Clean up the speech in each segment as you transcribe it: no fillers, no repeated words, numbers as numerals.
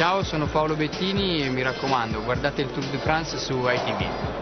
Ciao, sono Paolo Bettini e mi raccomando, guardate il Tour de France su ITV.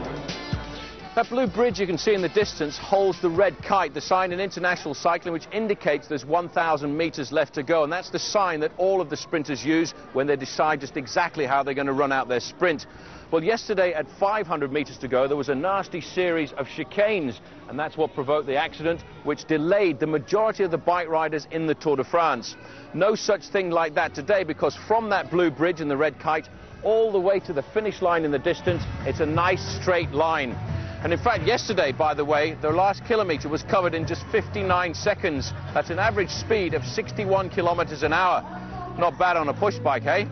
That blue bridge you can see in the distance holds the red kite, the sign in international cycling which indicates there's 1,000 metres left to go, and that's the sign that all of the sprinters use when they decide just exactly how they're going to run out their sprint. Well, yesterday at 500 metres to go there was a nasty series of chicanes, and that's what provoked the accident which delayed the majority of the bike riders in the Tour de France. No such thing like that today, because from that blue bridge and the red kite all the way to the finish line in the distance, it's a nice straight line. And in fact, yesterday, by the way, the last kilometre was covered in just 59 seconds. That's an average speed of 61 kilometres an hour. Not bad on a push bike, eh?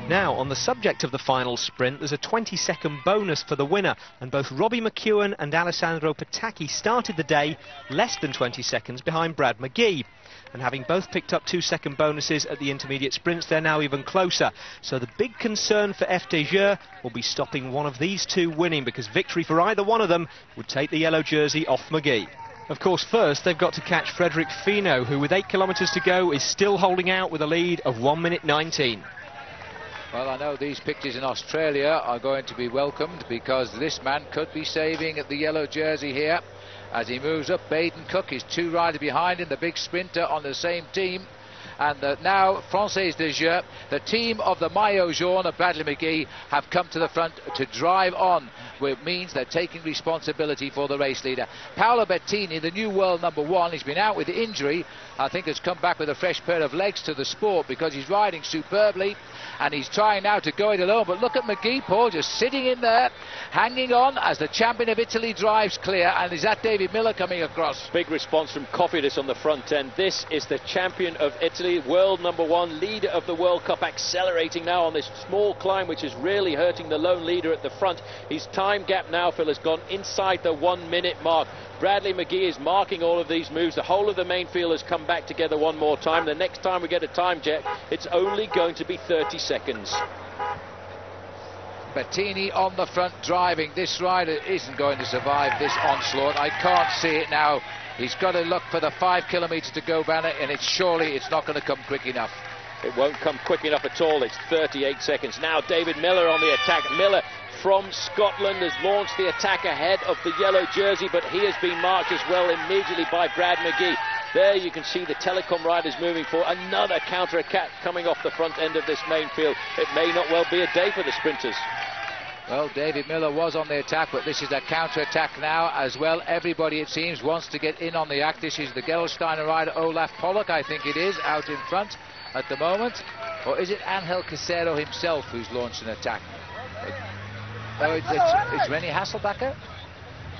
Now, on the subject of the final sprint, there's a 20-second bonus for the winner, and both Robbie McEwen and Alessandro Petacchi started the day less than 20 seconds behind Brad McGee. And having both picked up 2-second bonuses at the intermediate sprints, they're now even closer. So the big concern for FDJ will be stopping one of these two winning, because victory for either one of them would take the yellow jersey off McGee. Of course, first they've got to catch Frederic Fino, who with 8 kilometres to go is still holding out with a lead of 1 minute 19. Well, I know these pictures in Australia are going to be welcomed, because this man could be saving the yellow jersey here. As he moves up, Baden Cook is 2 riders behind him, the big sprinter on the same team. And now, Française de Jeu, the team of the Maillot Jaune of Bradley McGee, have come to the front to drive on, which means they're taking responsibility for the race leader. Paolo Bettini, the new world #1, he's been out with injury. I think has come back with a fresh pair of legs to the sport, because he's riding superbly. And he's trying now to go it alone. But look at McGee, Paul, just sitting in there, hanging on as the champion of Italy drives clear. And is that David Miller coming across? Big response from Cofidis on the front end. This is the champion of Italy, world #1, leader of the World Cup, accelerating now on this small climb, which is really hurting the lone leader at the front. His time gap now, Phil, has gone inside the 1 minute mark. Bradley McGee is marking all of these moves. The whole of the main field has come back together one more time. The next time we get a time check, it's only going to be 30 seconds. Bettini on the front driving. This rider isn't going to survive this onslaught. I can't see it now. He's got to look for the 5 kilometres to go banner, and it's not going to come quick enough. It won't come quick enough at all. It's 38 seconds. Now David Miller on the attack. Miller from Scotland has launched the attack ahead of the yellow jersey, but he has been marked as well immediately by Brad McGee. There you can see the Telecom riders moving for another counter-attack coming off the front end of this main field. It may not well be a day for the sprinters. Well, David Miller was on the attack, but this is a counter-attack now as well. Everybody, it seems, wants to get in on the act. This is the Gerolsteiner rider, Olaf Pollock, I think it is, out in front at the moment. Or is it Angel Casero himself who's launched an attack? Oh, it's Rennie Hasselbacher.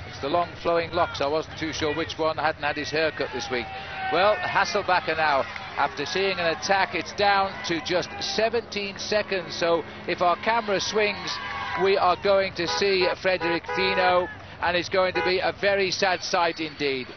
It's the long flowing locks. I wasn't too sure which one hadn't had his haircut this week. Well, Hasselbacher now, after seeing an attack, it's down to just 17 seconds. So if our camera swings, we are going to see Frederic Fino, and it's going to be a very sad sight indeed.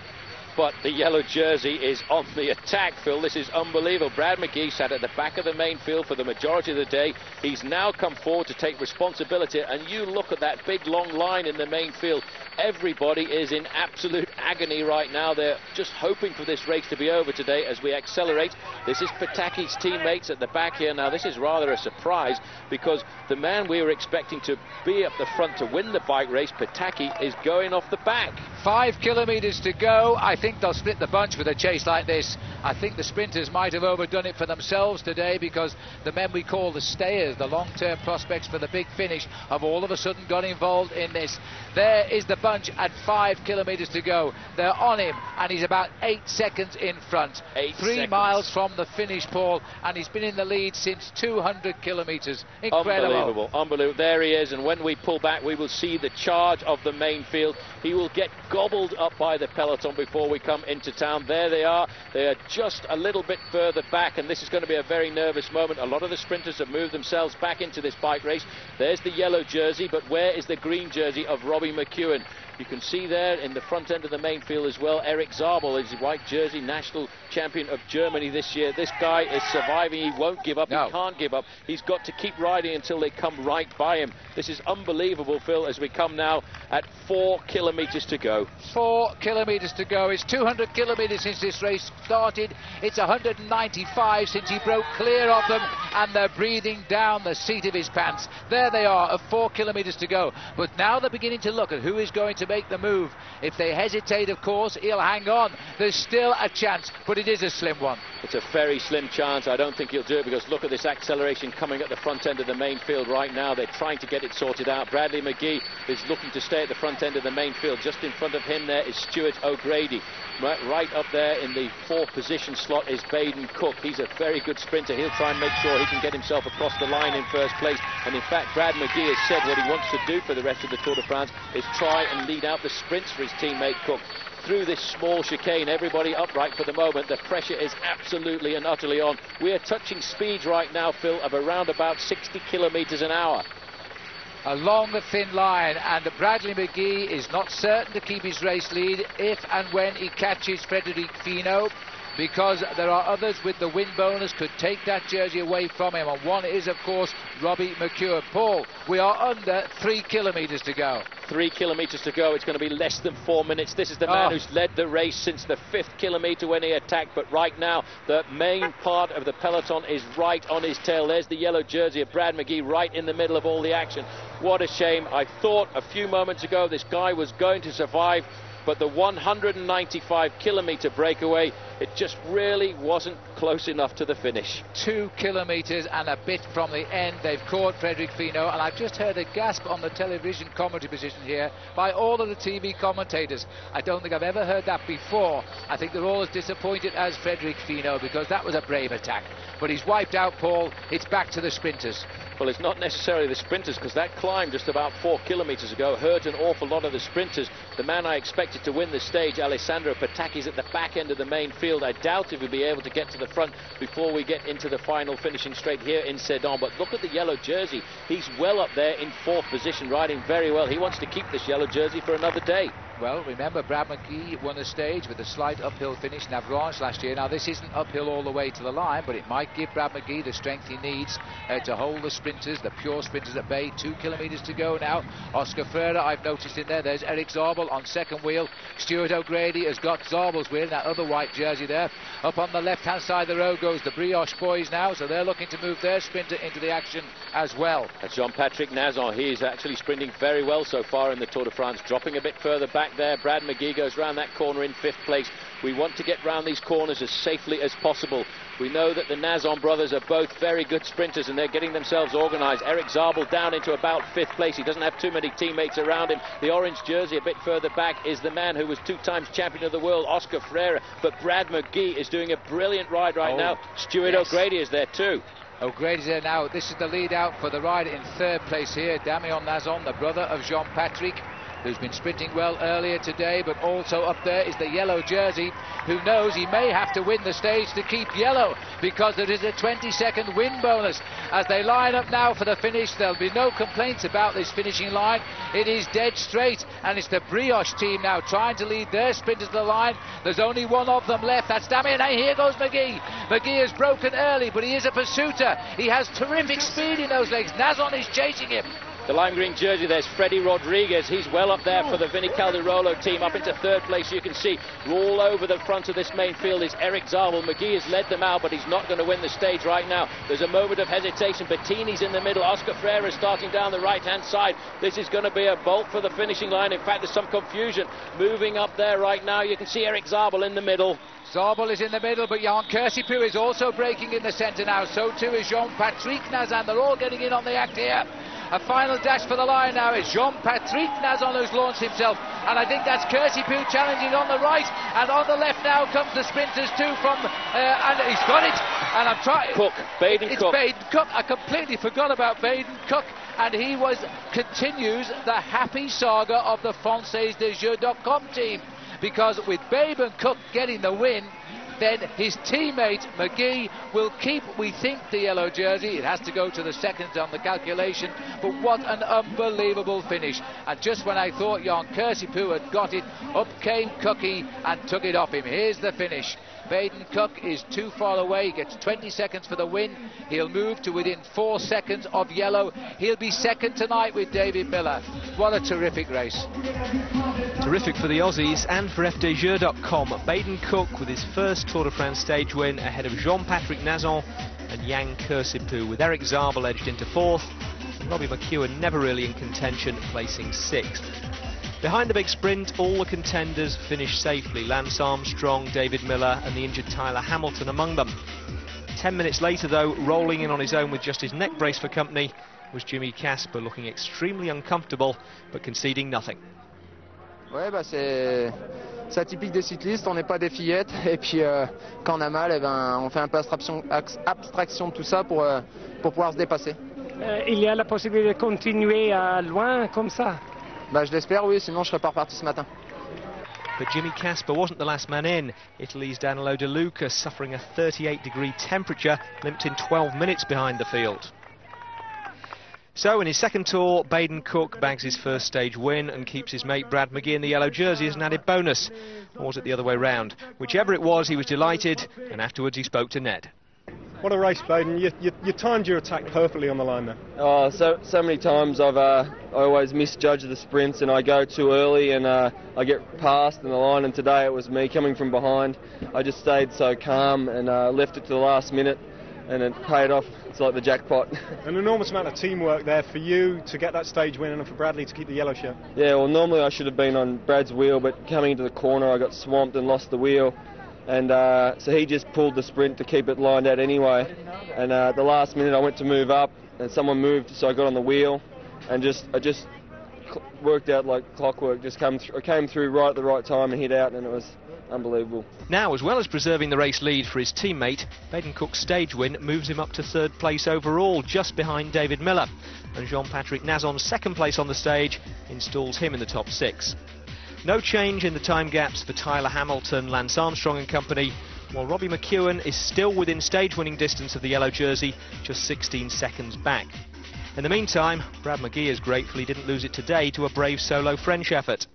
But the yellow jersey is on the attack, Phil. This is unbelievable. Brad McGee sat at the back of the main field for the majority of the day. He's now come forward to take responsibility, and you look at that big long line in the main field. Everybody is in absolute agony right now. They're just hoping for this race to be over today as we accelerate. This is Petacchi's teammates at the back here. Now, this is rather a surprise, because the man we were expecting to be up the front to win the bike race, Petacchi, is going off the back. 5 kilometres to go. I think they'll split the bunch with a chase like this. I think the sprinters might have overdone it for themselves today, because the men we call the stayers, the long-term prospects for the big finish, have all of a sudden got involved in this. There is the bunch at 5 kilometres to go. They're on him, and he's about 8 seconds in front. 3 miles from the finish, Paul, and he's been in the lead since 200 kilometres. Incredible. Unbelievable, unbelievable. There he is, and when we pull back, we will see the charge of the main field. He will get gobbled up by the peloton before we come into town. There they are. They are just a little bit further back, and this is going to be a very nervous moment. A lot of the sprinters have moved themselves back into this bike race. There's the yellow jersey, but where is the green jersey of Robbie McEwen? You can see there in the front end of the main field as well, Eric Zabel is white jersey national champion of Germany this year. This guy is surviving. He won't give up. No. He can't give up. He's got to keep riding until they come right by him. This is unbelievable, Phil, as we come now at 4 kilometres to go. 4 kilometres to go. It's 200 kilometres since this race started. It's 195 since he broke clear of them. and they're breathing down the seat of his pants. There they are, of 4 kilometres to go. But now they're beginning to look at who is going to make the move. If they hesitate, of course, he'll hang on. There's still a chance, but it is a slim one. It's a very slim chance. I don't think he'll do it, because look at this acceleration coming at the front end of the main field right now. They're trying to get it sorted out. Bradley McGee is looking to stay at the front end of the main field. Just in front of him there is Stuart O'Grady. Right up there in the 4th position slot is Baden Cook. He's a very good sprinter. He'll try and make sure he can get himself across the line in first place. And in fact, Brad McGee has said what he wants to do for the rest of the Tour de France is try and lead out the sprints for his teammate Cook. Through this small chicane, everybody upright for the moment. The pressure is absolutely and utterly on. We are touching speeds right now, Phil, of around about 60 kilometres an hour. Along the thin line, and Bradley McGee is not certain to keep his race lead if and when he catches Frederic Fino, because there are others with the win bonus could take that jersey away from him, and one is, of course, Robbie McEwen. Paul, we are under 3 kilometres to go. 3 kilometres to go. It's going to be less than 4 minutes. This is the man who's led the race since the 5th kilometre when he attacked, but right now the main part of the peloton is right on his tail. There's the yellow jersey of Brad McGee right in the middle of all the action. What a shame. I thought a few moments ago this guy was going to survive, but the 195 kilometre breakaway, it just really wasn't close enough to the finish. 2 kilometres and a bit from the end. They've caught Frederic Fino, and I've just heard a gasp on the television commentary position here by all of the TV commentators. I don't think I've ever heard that before. I think they're all as disappointed as Frederic Fino, because that was a brave attack. But he's wiped out, Paul. It's back to the sprinters. Well, it's not necessarily the sprinters, because that climb just about 4 kilometres ago hurt an awful lot of the sprinters. The man I expected to win the stage, Alessandro Petacchi's at the back end of the main field. I doubt if he'll be able to get to the front before we get into the final finishing straight here in Sedan. But look at the yellow jersey. He's well up there in 4th position, riding very well. He wants to keep this yellow jersey for another day. Well, remember, Brad McGee won a stage with a slight uphill finish in Avranches last year. Now, this isn't uphill all the way to the line, but it might give Brad McGee the strength he needs to hold the sprinters, the pure sprinters at bay. 2 kilometres to go now. Oscar Freire, I've noticed in there. There's Eric Zabel on second wheel. Stuart O'Grady has got Zabel's wheel, that other white jersey there. Up on the left-hand side of the road goes the Brioche boys now, so they're looking to move their sprinter into the action as well. That's Jean-Patrick Nazon. He is actually sprinting very well so far in the Tour de France, dropping a bit further back there. Brad McGee goes round that corner in 5th place. We want to get round these corners as safely as possible. We know that the Nazon brothers are both very good sprinters, and they're getting themselves organised. Eric Zabel down into about 5th place. He doesn't have too many teammates around him. The orange jersey a bit further back is the man who was 2 times champion of the world, Oscar Freire. But Brad McGee is doing a brilliant ride right now. Stuart O'Grady is there too. O'Grady's there now. This is the lead out for the rider in 3rd place here. Damien Nazon, the brother of Jean-Patrick, who's been sprinting well earlier today, but also up there is the yellow jersey, who knows he may have to win the stage to keep yellow, because there is a 20-second win bonus. As they line up now for the finish, there'll be no complaints about this finishing line. It is dead straight, and it's the Brioche team now trying to lead their sprinters to the line. There's only one of them left. That's Damien. Hey, here goes McGee. McGee has broken early, but he is a pursuiter. He has terrific speed in those legs. Nazon is chasing him. The lime green jersey, there's Freddie Rodriguez. He's well up there for the Vinny Calderolo team. Up into 3rd place, you can see all over the front of this main field is Eric Zabel. McGee has led them out, but he's not going to win the stage right now. There's a moment of hesitation. Bettini's in the middle. Oscar Freire is starting down the right-hand side. This is going to be a bolt for the finishing line. In fact, there's some confusion moving up there right now. You can see Eric Zabel in the middle. Zabel is in the middle, but Jan Kersipou is also breaking in the centre now. So too is Jean-Patrick Nazon. They're all getting in on the act here. A final dash for the line now is Jean-Patrick Nazon, who's launched himself, and I think that's Kersipou challenging on the right, and on the left now comes the sprinters too from and he's got it, and I'm trying Baden Cook. Baden Cook. I completely forgot about Baden Cook, and he continues the happy saga of the FrancaisDesJeux.com team, because with Baden Cook getting the win, then his teammate McGee will keep, we think, the yellow jersey. It has to go to the seconds on the calculation, but what an unbelievable finish. And just when I thought Jan Kersipou had got it, up came Cookie and took it off him. Here's the finish. Baden Cook is too far away. He gets 20 seconds for the win. He'll move to within 4 seconds of yellow. He'll be second tonight with David Miller. What a terrific race. Terrific for the Aussies and for FDJeux.com. Baden Cook with his first Tour de France stage win ahead of Jean-Patrick Nazon and Jan Kursipuu, with Eric Zabel edged into 4th, and Robbie McEwen never really in contention, placing 6th. Behind the big sprint, all the contenders finished safely. Lance Armstrong, David Miller and the injured Tyler Hamilton among them. 10 minutes later, though, rolling in on his own with just his neck brace for company, was Jimmy Casper, looking extremely uncomfortable, but conceding nothing. Ouais, bah c'est atypique des cyclistes, on n'est pas des fillettes, et puis quand on a mal, eh ben, on fait un peu abstraction de tout ça pour pouvoir se dépasser. Il y a la possibilité de continuer à loin comme ça? Bah, je l'espère, oui, sinon je serais pas reparti ce matin. But Jimmy Casper wasn't the last man in. Italy's Danilo De Luca, suffering a 38-degree temperature, limped in 12 minutes behind the field. So in his second tour, Baden Cook bags his first stage win and keeps his mate Brad McGee in the yellow jersey as an added bonus. Or was it the other way round? Whichever it was, he was delighted, and afterwards he spoke to Ned. What a race, Baden. You timed your attack perfectly on the line there. Oh, so many times I always misjudge the sprints and I go too early and I get past in the line, and today it was me coming from behind. I just stayed so calm and left it to the last minute, and it paid off. It's like the jackpot. An enormous amount of teamwork there for you to get that stage win and for Bradley to keep the yellow shirt. Yeah, well, normally I should have been on Brad's wheel, but coming into the corner I got swamped and lost the wheel. And so he just pulled the sprint to keep it lined out anyway. And at the last minute I went to move up and someone moved, so I got on the wheel and I just worked out like clockwork. I came through right at the right time and hit out, and it was unbelievable. Now, as well as preserving the race lead for his teammate, Baden Cook's stage win moves him up to 3rd place overall, just behind David Miller. And Jean-Patrick Nazon's 2nd place on the stage installs him in the top 6. No change in the time gaps for Tyler Hamilton, Lance Armstrong and company, while Robbie McEwen is still within stage-winning distance of the yellow jersey, just 16 seconds back. In the meantime, Brad McGee is grateful he didn't lose it today to a brave solo French effort.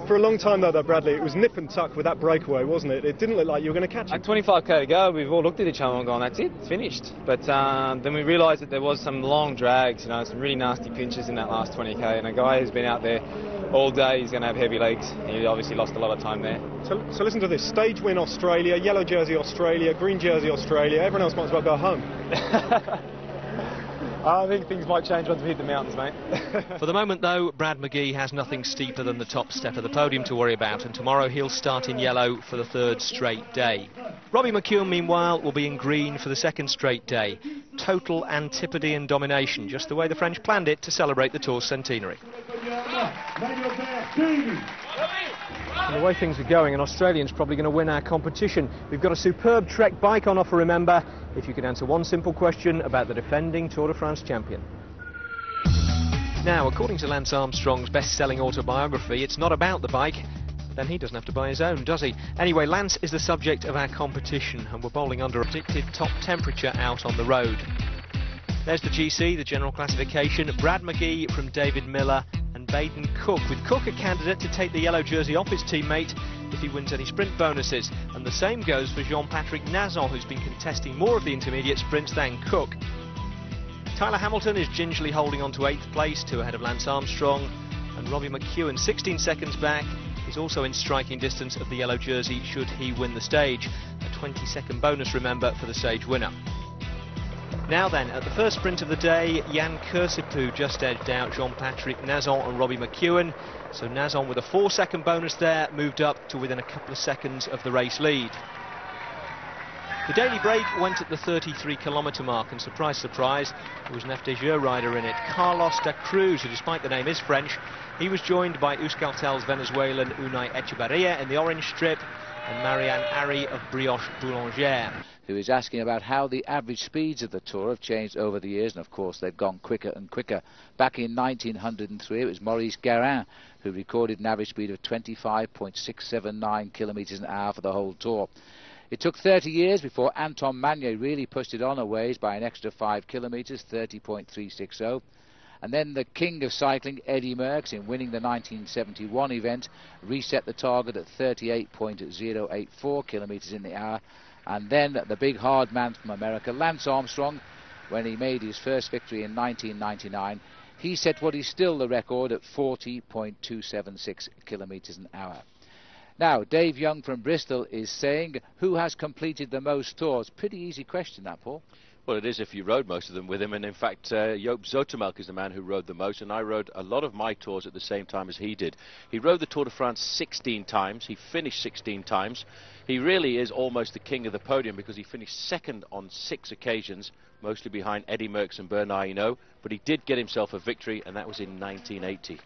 For a long time though, Bradley, it was nip and tuck with that breakaway, wasn't it? It didn't look like you were going to catch it. At 25k to go, we've all looked at each other and gone, that's it, it's finished. But then we realised that there was some long drags, you know, some really nasty pinches in that last 20k, and a guy who's been out there all day, he's going to have heavy legs. He obviously lost a lot of time there. So listen to this, stage win Australia, yellow jersey Australia, green jersey Australia, everyone else might as well go home. I think things might change once we hit the mountains, mate. For the moment, though, Brad McGee has nothing steeper than the top step of the podium to worry about, and tomorrow he'll start in yellow for the 3rd straight day. Robbie McEwen, meanwhile, will be in green for the 2nd straight day. Total Antipodean domination, just the way the French planned it to celebrate the Tour's centenary. And the way things are going, an Australian's probably going to win our competition. We've got a superb Trek bike on offer, remember, if you could answer one simple question about the defending Tour de France champion. Now, according to Lance Armstrong's best-selling autobiography, it's not about the bike. Then he doesn't have to buy his own, does he? Anyway, Lance is the subject of our competition, and we're bowling under a predicted top temperature out on the road. There's the GC, the general classification. Brad McGee from David Miller and Baden Cook, with Cook a candidate to take the yellow jersey off his teammate if he wins any sprint bonuses. And the same goes for Jean-Patrick Nazon, who's been contesting more of the intermediate sprints than Cook. Tyler Hamilton is gingerly holding on to 8th place, 2 ahead of Lance Armstrong. And Robbie McEwen, 16 seconds back, is also in striking distance of the yellow jersey should he win the stage. A 20-second bonus, remember, for the stage winner. Now then, at the first sprint of the day, Jan Kursipuu just edged out Jean-Patrick Nazon and Robbie McEwen. So Nazon, with a 4-second bonus there, moved up to within a couple of seconds of the race lead. The daily break went at the 33-kilometre mark, and surprise, surprise, there was an FDJ rider in it, Carlos da Cruz, who, despite the name is French. He was joined by Euskaltel's Venezuelan Unai Echevarria in the orange strip, and Marianne Ari of Brioche Boulangère, who is asking about how the average speeds of the Tour have changed over the years, and of course they've gone quicker and quicker. Back in 1903 it was Maurice Guérin who recorded an average speed of 25.679 kilometres an hour for the whole Tour. It took 30 years before Anton Magnier really pushed it on a ways by an extra 5 kilometres, 30.360. And then the king of cycling, Eddy Merckx, in winning the 1971 event, reset the target at 38.084 kilometres in the hour. And then the big hard man from America, Lance Armstrong, when he made his first victory in 1999, he set what is still the record at 40.276 kilometres an hour. Now, Dave Young from Bristol is saying, who has completed the most tours? Pretty easy question, that, Paul. Well, it is if you rode most of them with him, and in fact Joop Zoetemelk is the man who rode the most, and I rode a lot of my tours at the same time as he did. He rode the Tour de France 16 times, he finished 16 times. He really is almost the king of the podium because he finished second on 6 occasions, mostly behind Eddy Merckx and Bernard Hinault, but he did get himself a victory, and that was in 1980.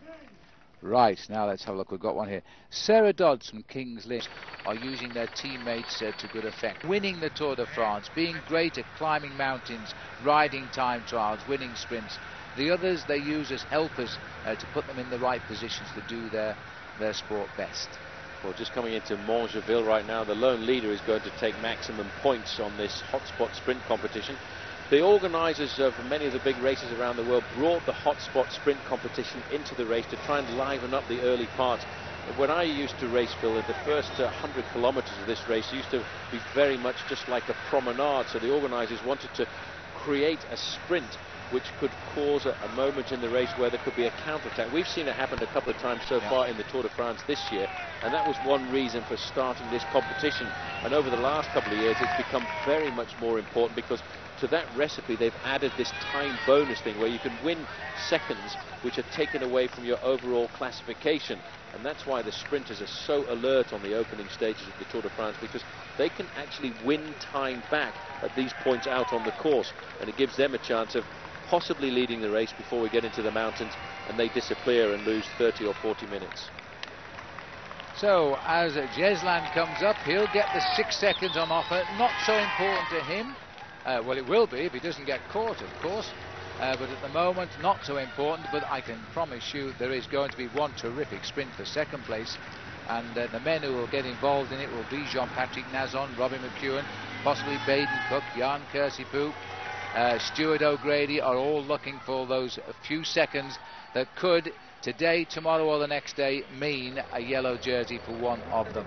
Right, now let's have a look. We've got one here. Sarah Dodds from King's Lynn are using their teammates to good effect. Winning the Tour de France, being great at climbing mountains, riding time trials, winning sprints. The others they use as helpers to put them in the right positions to do their sport best. Well, just coming into Morzine right now, the lone leader is going to take maximum points on this hotspot sprint competition. The organisers of many of the big races around the world brought the hotspot sprint competition into the race to try and liven up the early parts. When I used to race, Phil, the first 100 kilometres of this race used to be very much just like a promenade, so the organisers wanted to create a sprint which could cause a moment in the race where there could be a counter-attack. We've seen it happen a couple of times so far in the Tour de France this year, and that was one reason for starting this competition. And over the last couple of years it's become very much more important because to that recipe they've added this time bonus thing where you can win seconds which are taken away from your overall classification, and that's why the sprinters are so alert on the opening stages of the Tour de France, because they can actually win time back at these points out on the course, and it gives them a chance of possibly leading the race before we get into the mountains and they disappear and lose 30 or 40 minutes. So as Jeslan comes up, he'll get the 6 seconds on offer. Not so important to him. Well, it will be if he doesn't get caught, of course, but at the moment not so important. But I can promise you there is going to be one terrific sprint for second place, and the men who will get involved in it will be Jean-Patrick Nazon, Robbie McEwen, possibly Baden Cook, Jan Kersipou, Stuart O'Grady are all looking for those few seconds that could, today, tomorrow or the next day, mean a yellow jersey for one of them.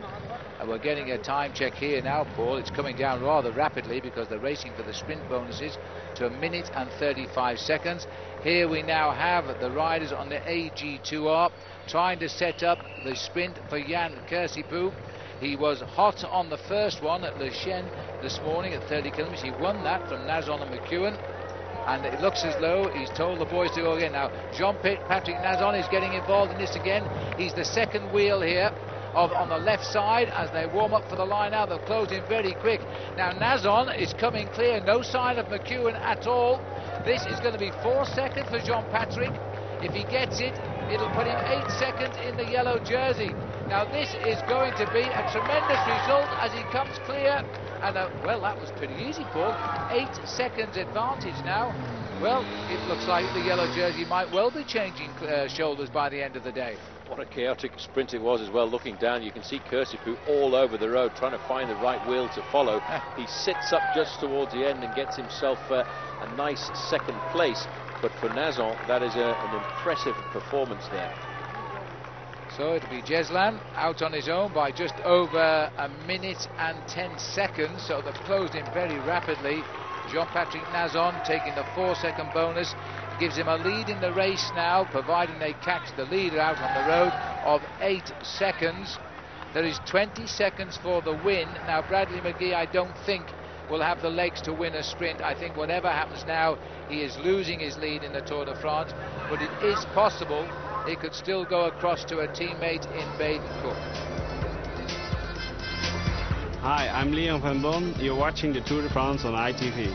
And we're getting a time check here now, Paul. It's coming down rather rapidly because they're racing for the sprint bonuses to 1 minute and 35 seconds. Here we now have the riders on the AG2R trying to set up the sprint for Jan Kersipou. He was hot on the first one at Le Chêne this morning at 30 kilometres. He won that from Nazon and McEwen, and it looks as though he's told the boys to go again. Now Jean-Patrick Nazon is getting involved in this again. He's the second wheel here on the left side as they warm up for the line now. They'll close in very quick. Now Nazon is coming clear, no sign of McEwen at all. This is going to be 4 seconds for Jean-Patrick. If he gets it, it'll put him 8 seconds in the yellow jersey. Now this is going to be a tremendous result as he comes clear. And well, that was pretty easy, Paul. 8 seconds advantage now. Well, it looks like the yellow jersey might well be changing shoulders by the end of the day. What a chaotic sprint it was as well. Looking down, you can see Kersipou all over the road trying to find the right wheel to follow. He sits up just towards the end and gets himself a nice second place. But for Nazon, that is an impressive performance there. So it'll be Jeslan out on his own by just over 1 minute and 10 seconds. So they've closed in very rapidly. Jean-Patrick Nazon taking the 4 second bonus. Gives him a lead in the race now, providing they catch the leader out on the road of 8 seconds. There is 20 seconds for the win. Now Bradley McGee, I don't think, will have the legs to win a sprint. I think whatever happens now, he is losing his lead in the Tour de France, but it is possible he could still go across to a teammate in Baden Cook. Hi, I'm Leon van Bon. You're watching the Tour de France on ITV.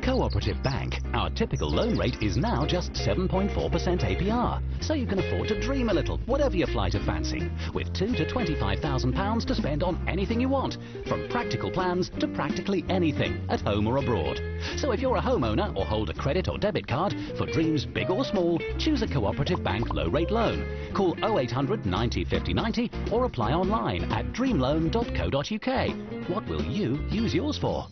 Cooperative Bank, our typical loan rate is now just 7.4% APR. So you can afford to dream a little, whatever your flight of fancy, with £2,000 to £25,000 to spend on anything you want, from practical plans to practically anything, at home or abroad. So if you're a homeowner or hold a credit or debit card, for dreams big or small, choose a cooperative bank low-rate loan. Call 0800 90 50 90 or apply online at dreamloan.co.uk. What will you use yours for?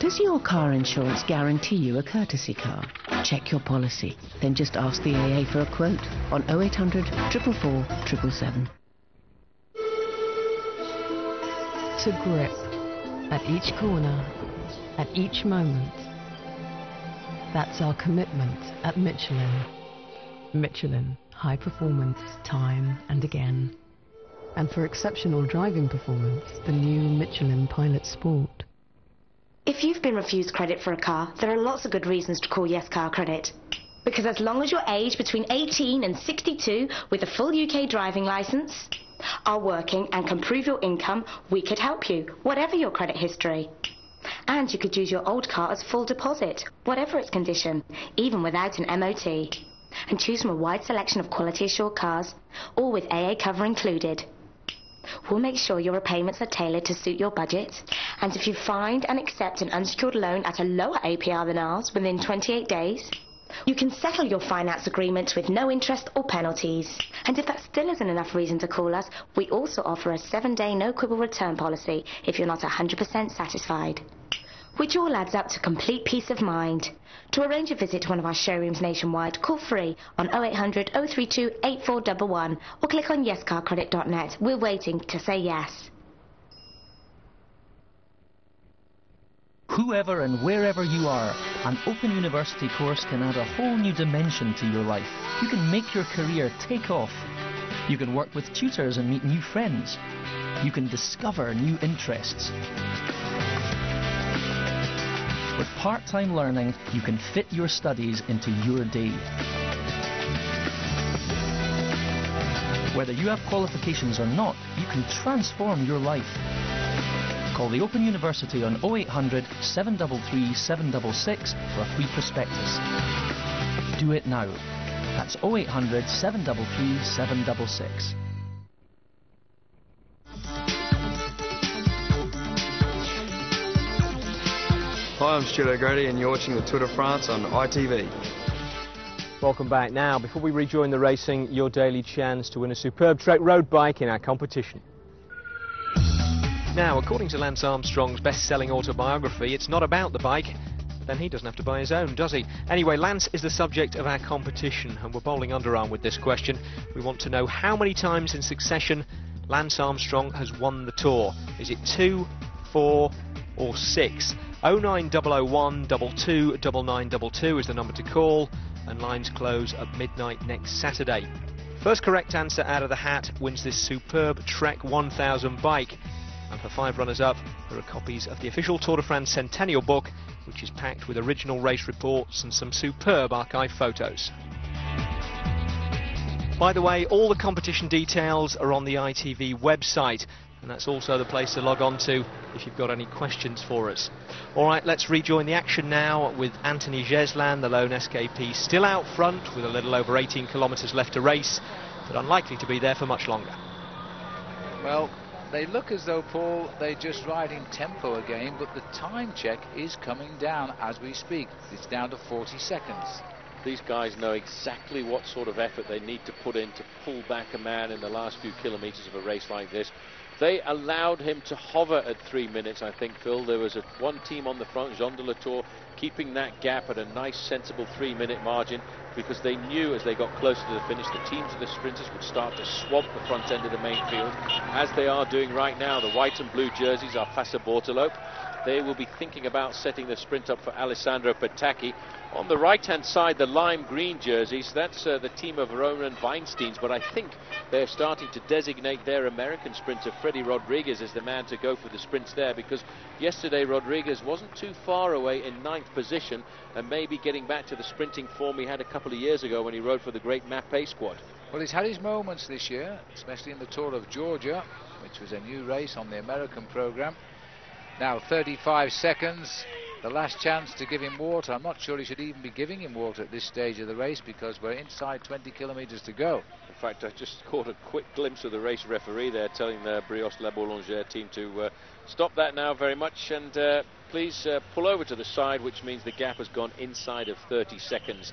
Does your car insurance guarantee you a courtesy car? Check your policy, then just ask the AA for a quote on 0800 444 777. To grip, at each corner, at each moment. That's our commitment at Michelin. Michelin, high performance, time and again. And for exceptional driving performance, the new Michelin Pilot Sport. If you've been refused credit for a car, there are lots of good reasons to call Yes Car Credit. Because as long as you're aged between 18 and 62 with a full UK driving licence, are working and can prove your income, we could help you, whatever your credit history. And you could use your old car as full deposit, whatever its condition, even without an MOT. And choose from a wide selection of quality assured cars, all with AA cover included. We'll make sure your repayments are tailored to suit your budget, and if you find and accept an unsecured loan at a lower APR than ours within 28 days, you can settle your finance agreement with no interest or penalties. And if that still isn't enough reason to call us, we also offer a 7-day no-quibble return policy if you're not 100% satisfied. Which all adds up to complete peace of mind. To arrange a visit to one of our showrooms nationwide, call free on 0800 032 8411 or click on yescarcredit.net. We're waiting to say yes. Whoever and wherever you are, an Open University course can add a whole new dimension to your life. You can make your career take off. You can work with tutors and meet new friends. You can discover new interests. With part-time learning, you can fit your studies into your day. Whether you have qualifications or not, you can transform your life. Call the Open University on 0800 733 766 for a free prospectus. Do it now. That's 0800 733 766. Hi, I'm Stuart O'Grady and you're watching the Tour de France on ITV. Welcome back. Now, before we rejoin the racing, your daily chance to win a superb Trek road bike in our competition. Now, according to Lance Armstrong's best-selling autobiography, it's not about the bike. Then he doesn't have to buy his own, does he? Anyway, Lance is the subject of our competition, and we're bowling underarm with this question. We want to know how many times in succession Lance Armstrong has won the Tour. Is it 2, 4 or 6? 09001 22 9922 is the number to call, and lines close at midnight next Saturday. First correct answer out of the hat wins this superb Trek 1000 bike. And for 5 runners-up, there are copies of the official Tour de France Centennial book, which is packed with original race reports and some superb archive photos. By the way, all the competition details are on the ITV website, and that's also the place to log on to if you've got any questions for us. Alright, let's rejoin the action now with Anthony Geslan, the lone SKP, still out front with a little over 18 kilometres left to race, but unlikely to be there for much longer. Well, they look as though, Paul, they're just riding tempo again, but the time check is coming down as we speak. It's down to 40 seconds. These guys know exactly what sort of effort they need to put in to pull back a man in the last few kilometres of a race like this. They allowed him to hover at 3 minutes, I think, Phil. There was one team on the front, Jean de la Tour, keeping that gap at a nice, sensible 3-minute margin, because they knew as they got closer to the finish, the teams of the sprinters would start to swamp the front end of the main field, as they are doing right now. The white and blue jerseys are Fassa Bortolope. They will be thinking about setting the sprint up for Alessandro Petacchi. On the right-hand side, the lime green jerseys, that's the team of Roman Weinsteins, but I think they're starting to designate their American sprinter, Freddie Rodriguez, as the man to go for the sprints there, because yesterday Rodriguez wasn't too far away in 9th position, and maybe getting back to the sprinting form he had a couple of years ago when he rode for the great Mappé squad. Well, he's had his moments this year, especially in the Tour of Georgia, which was a new race on the American programme. Now 35 seconds. the last chance to give him water. I'm not sure he should even be giving him water at this stage of the race because we're inside 20 kilometres to go. In fact, I just caught a quick glimpse of the race referee there telling the Brioche La Boulangère team to stop that now very much and please pull over to the side, which means the gap has gone inside of 30 seconds.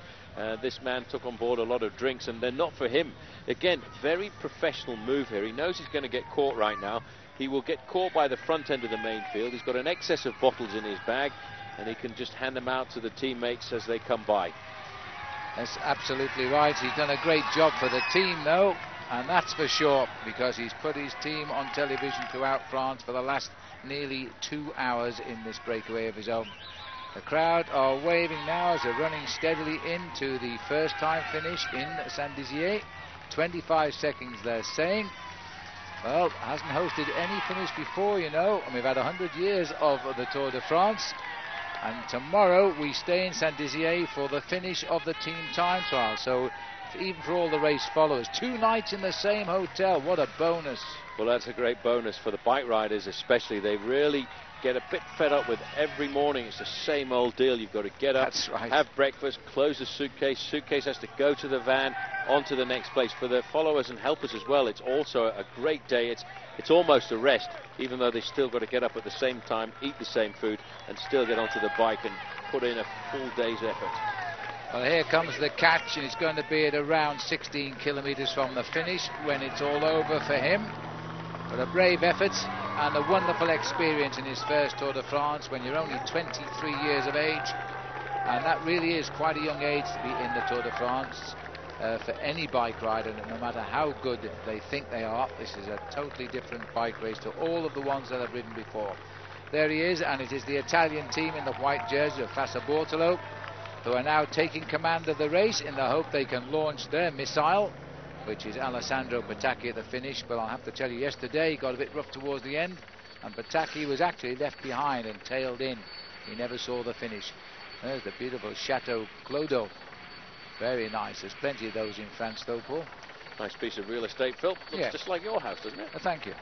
This man took on board a lot of drinks and they're not for him. Again, very professional move here. He knows he's going to get caught right now. He will get caught by the front end of the main field. He's got an excess of bottles in his bag and he can just hand them out to the teammates as they come by. That's absolutely right. He's done a great job for the team though, and that's for sure, because he's put his team on television throughout France for the last nearly 2 hours in this breakaway of his own. The crowd are waving now as they're running steadily into the first time finish in Saint-Dizier. 25 seconds they're saying. Well, hasn't hosted any finish before, you know, and we've had 100 years of the Tour de France. And tomorrow we stay in Saint-Dizier for the finish of the team time trial. So even for all the race followers, 2 nights in the same hotel, what a bonus. Well, that's a great bonus for the bike riders especially. They really get a bit fed up with every morning. It's the same old deal. You've got to get up, have breakfast, close the suitcase has to go to the van, on to the next place. For the followers and helpers as well, it's also a great day. It's almost a rest, even though they still got to get up at the same time, eat the same food and still get onto the bike and put in a full day's effort. Well, here comes the catch, and it's going to be at around 16 kilometres from the finish when it's all over for him. But a brave effort and a wonderful experience in his first Tour de France when you're only 23 years of age, and that really is quite a young age to be in the Tour de France for any bike rider, no matter how good they think they are. This is a totally different bike race to all of the ones that have ridden before. There he is, and it is the Italian team in the white jersey of Fassa Bortolo who are now taking command of the race in the hope they can launch their missile, which is Alessandro Petacchi at the finish. But I'll have to tell you, yesterday he got a bit rough towards the end, and Petacchi was actually left behind and tailed in. He never saw the finish. There's the beautiful Chateau Clodo. Very nice. There's plenty of those in France, though, Paul. Nice piece of real estate, Phil. Looks just like your house, doesn't it? Thank you.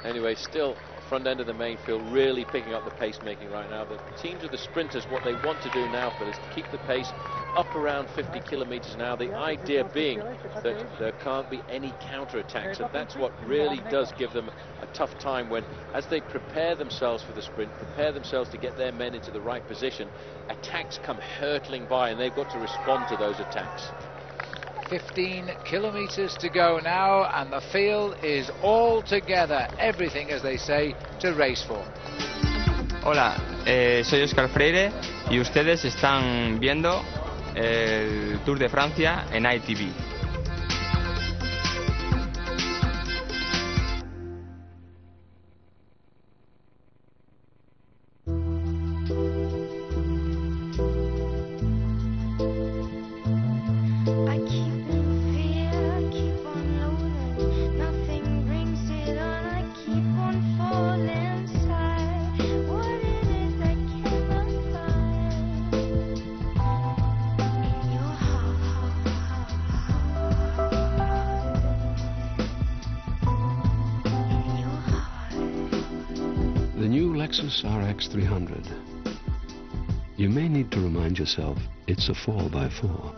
Anyway, still front end of the main field, really picking up the pace making right now. The teams of the sprinters, what they want to do now, Phil, is to keep the pace up around 50 kilometres an hour. The idea being that there can't be any counter-attacks, and that's what really does give them a tough time when, as they prepare themselves for the sprint, prepare themselves to get their men into the right position, attacks come hurtling by and they've got to respond to those attacks. 15 kilometres to go now, and the field is all together, everything, as they say, to race for. Hola, soy Oscar Freire y ustedes están viendo el Tour de Francia en ITV. RX 300. You may need to remind yourself it's a 4x4.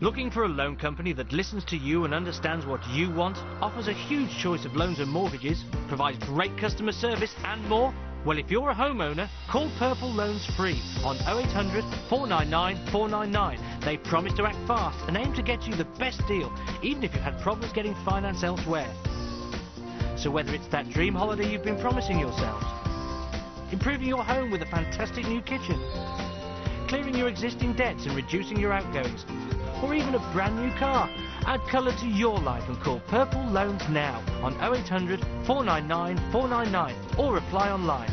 Looking for a loan company that listens to you and understands what you want, offers a huge choice of loans and mortgages, provides great customer service and more? Well, if you're a homeowner, call Purple Loans free on 0800 499 499. They promise to act fast and aim to get you the best deal, even if you've had problems getting finance elsewhere. So whether it's that dream holiday you've been promising yourselves, improving your home with a fantastic new kitchen, clearing your existing debts and reducing your outgoings, or even a brand new car, Add colour to your life and call Purple Loans now on 0800 499 499 or apply online.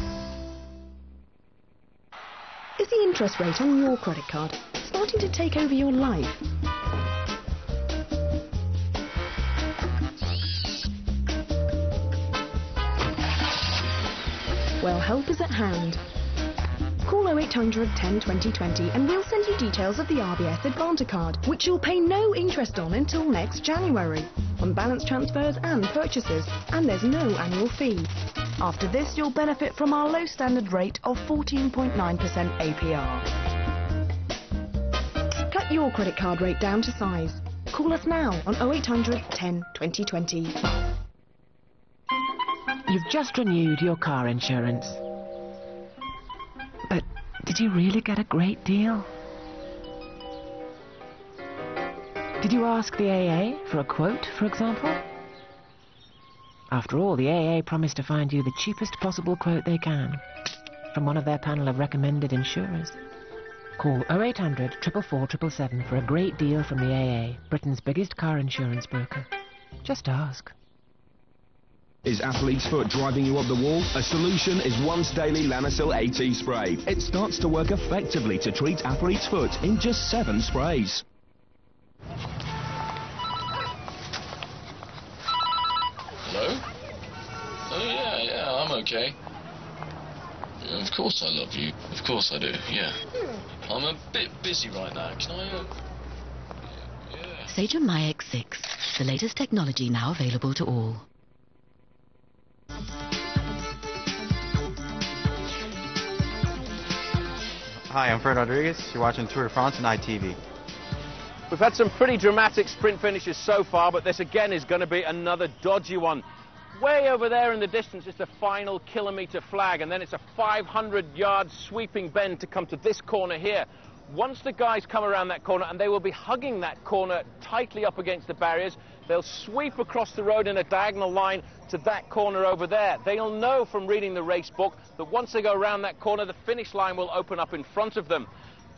Is the interest rate on your credit card starting to take over your life? Well, help is at hand. Call 0800 10 20 20 and we'll send you details of the RBS Advanta card, which you'll pay no interest on until next January, on balance transfers and purchases, and there's no annual fee. After this, you'll benefit from our low standard rate of 14.9% APR. Cut your credit card rate down to size. Call us now on 0800 10 20 20. You've just renewed your car insurance. But did you really get a great deal? Did you ask the AA for a quote, for example? After all, the AA promised to find you the cheapest possible quote they can from one of their panel of recommended insurers. Call 0800 444 777 for a great deal from the AA, Britain's biggest car insurance broker. Just ask. Is athlete's foot driving you up the wall? A solution is Once Daily Lanasil AT spray. It starts to work effectively to treat athlete's foot in just 7 sprays. Hello? Oh yeah, I'm okay. Yeah, of course I love you. Of course I do, yeah. I'm a bit busy right now. Can I... Sage My X6, the latest technology now available to all. Hi, I'm Fred Rodriguez. You're watching Tour de France on ITV. We've had some pretty dramatic sprint finishes so far, but this again is going to be another dodgy one. Way over there in the distance is the final kilometre flag, and then it's a 500-yard sweeping bend to come to this corner here. Once the guys come around that corner, and they will be hugging that corner tightly up against the barriers, they'll sweep across the road in a diagonal line to that corner over there. They'll know from reading the race book that once they go around that corner, the finish line will open up in front of them.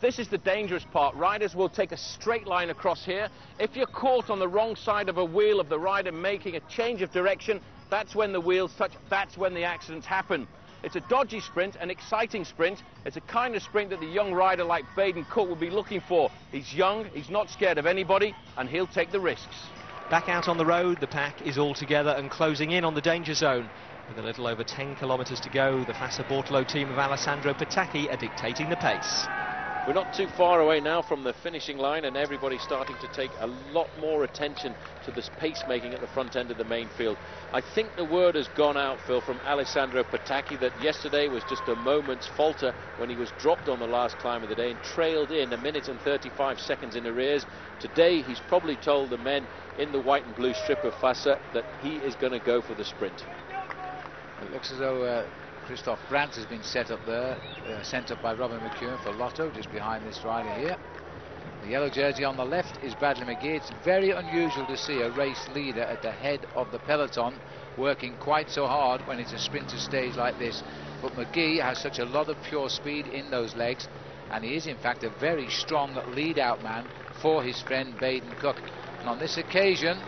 This is the dangerous part. Riders will take a straight line across here. If you're caught on the wrong side of a wheel of the rider making a change of direction, that's when the wheels touch, that's when the accidents happen. It's a dodgy sprint, an exciting sprint. It's a kind of sprint that the young rider like Baden Cook will be looking for. He's young, he's not scared of anybody, and he'll take the risks. Back out on the road, the pack is all together and closing in on the danger zone. With a little over 10 kilometres to go, the Fassa Bortolo team of Alessandro Patacchi are dictating the pace. We're not too far away now from the finishing line, and everybody's starting to take a lot more attention to this pacemaking at the front end of the main field. I think the word has gone out, Phil, from Alessandro Patacchi that yesterday was just a moment's falter when he was dropped on the last climb of the day and trailed in 1 minute and 35 seconds in arrears. Today he's probably told the men in the white and blue strip of Fassa that he is going to go for the sprint. It looks as though Christoph Brandt has been set up there, sent up by Robin McEwen for Lotto, just behind this rider here. The yellow jersey on the left is Bradley McGee. It's very unusual to see a race leader at the head of the peloton working quite so hard when it's a sprinter stage like this. But McGee has such a lot of pure speed in those legs, and he is in fact a very strong lead-out man for his friend Baden Cook. And on this occasion,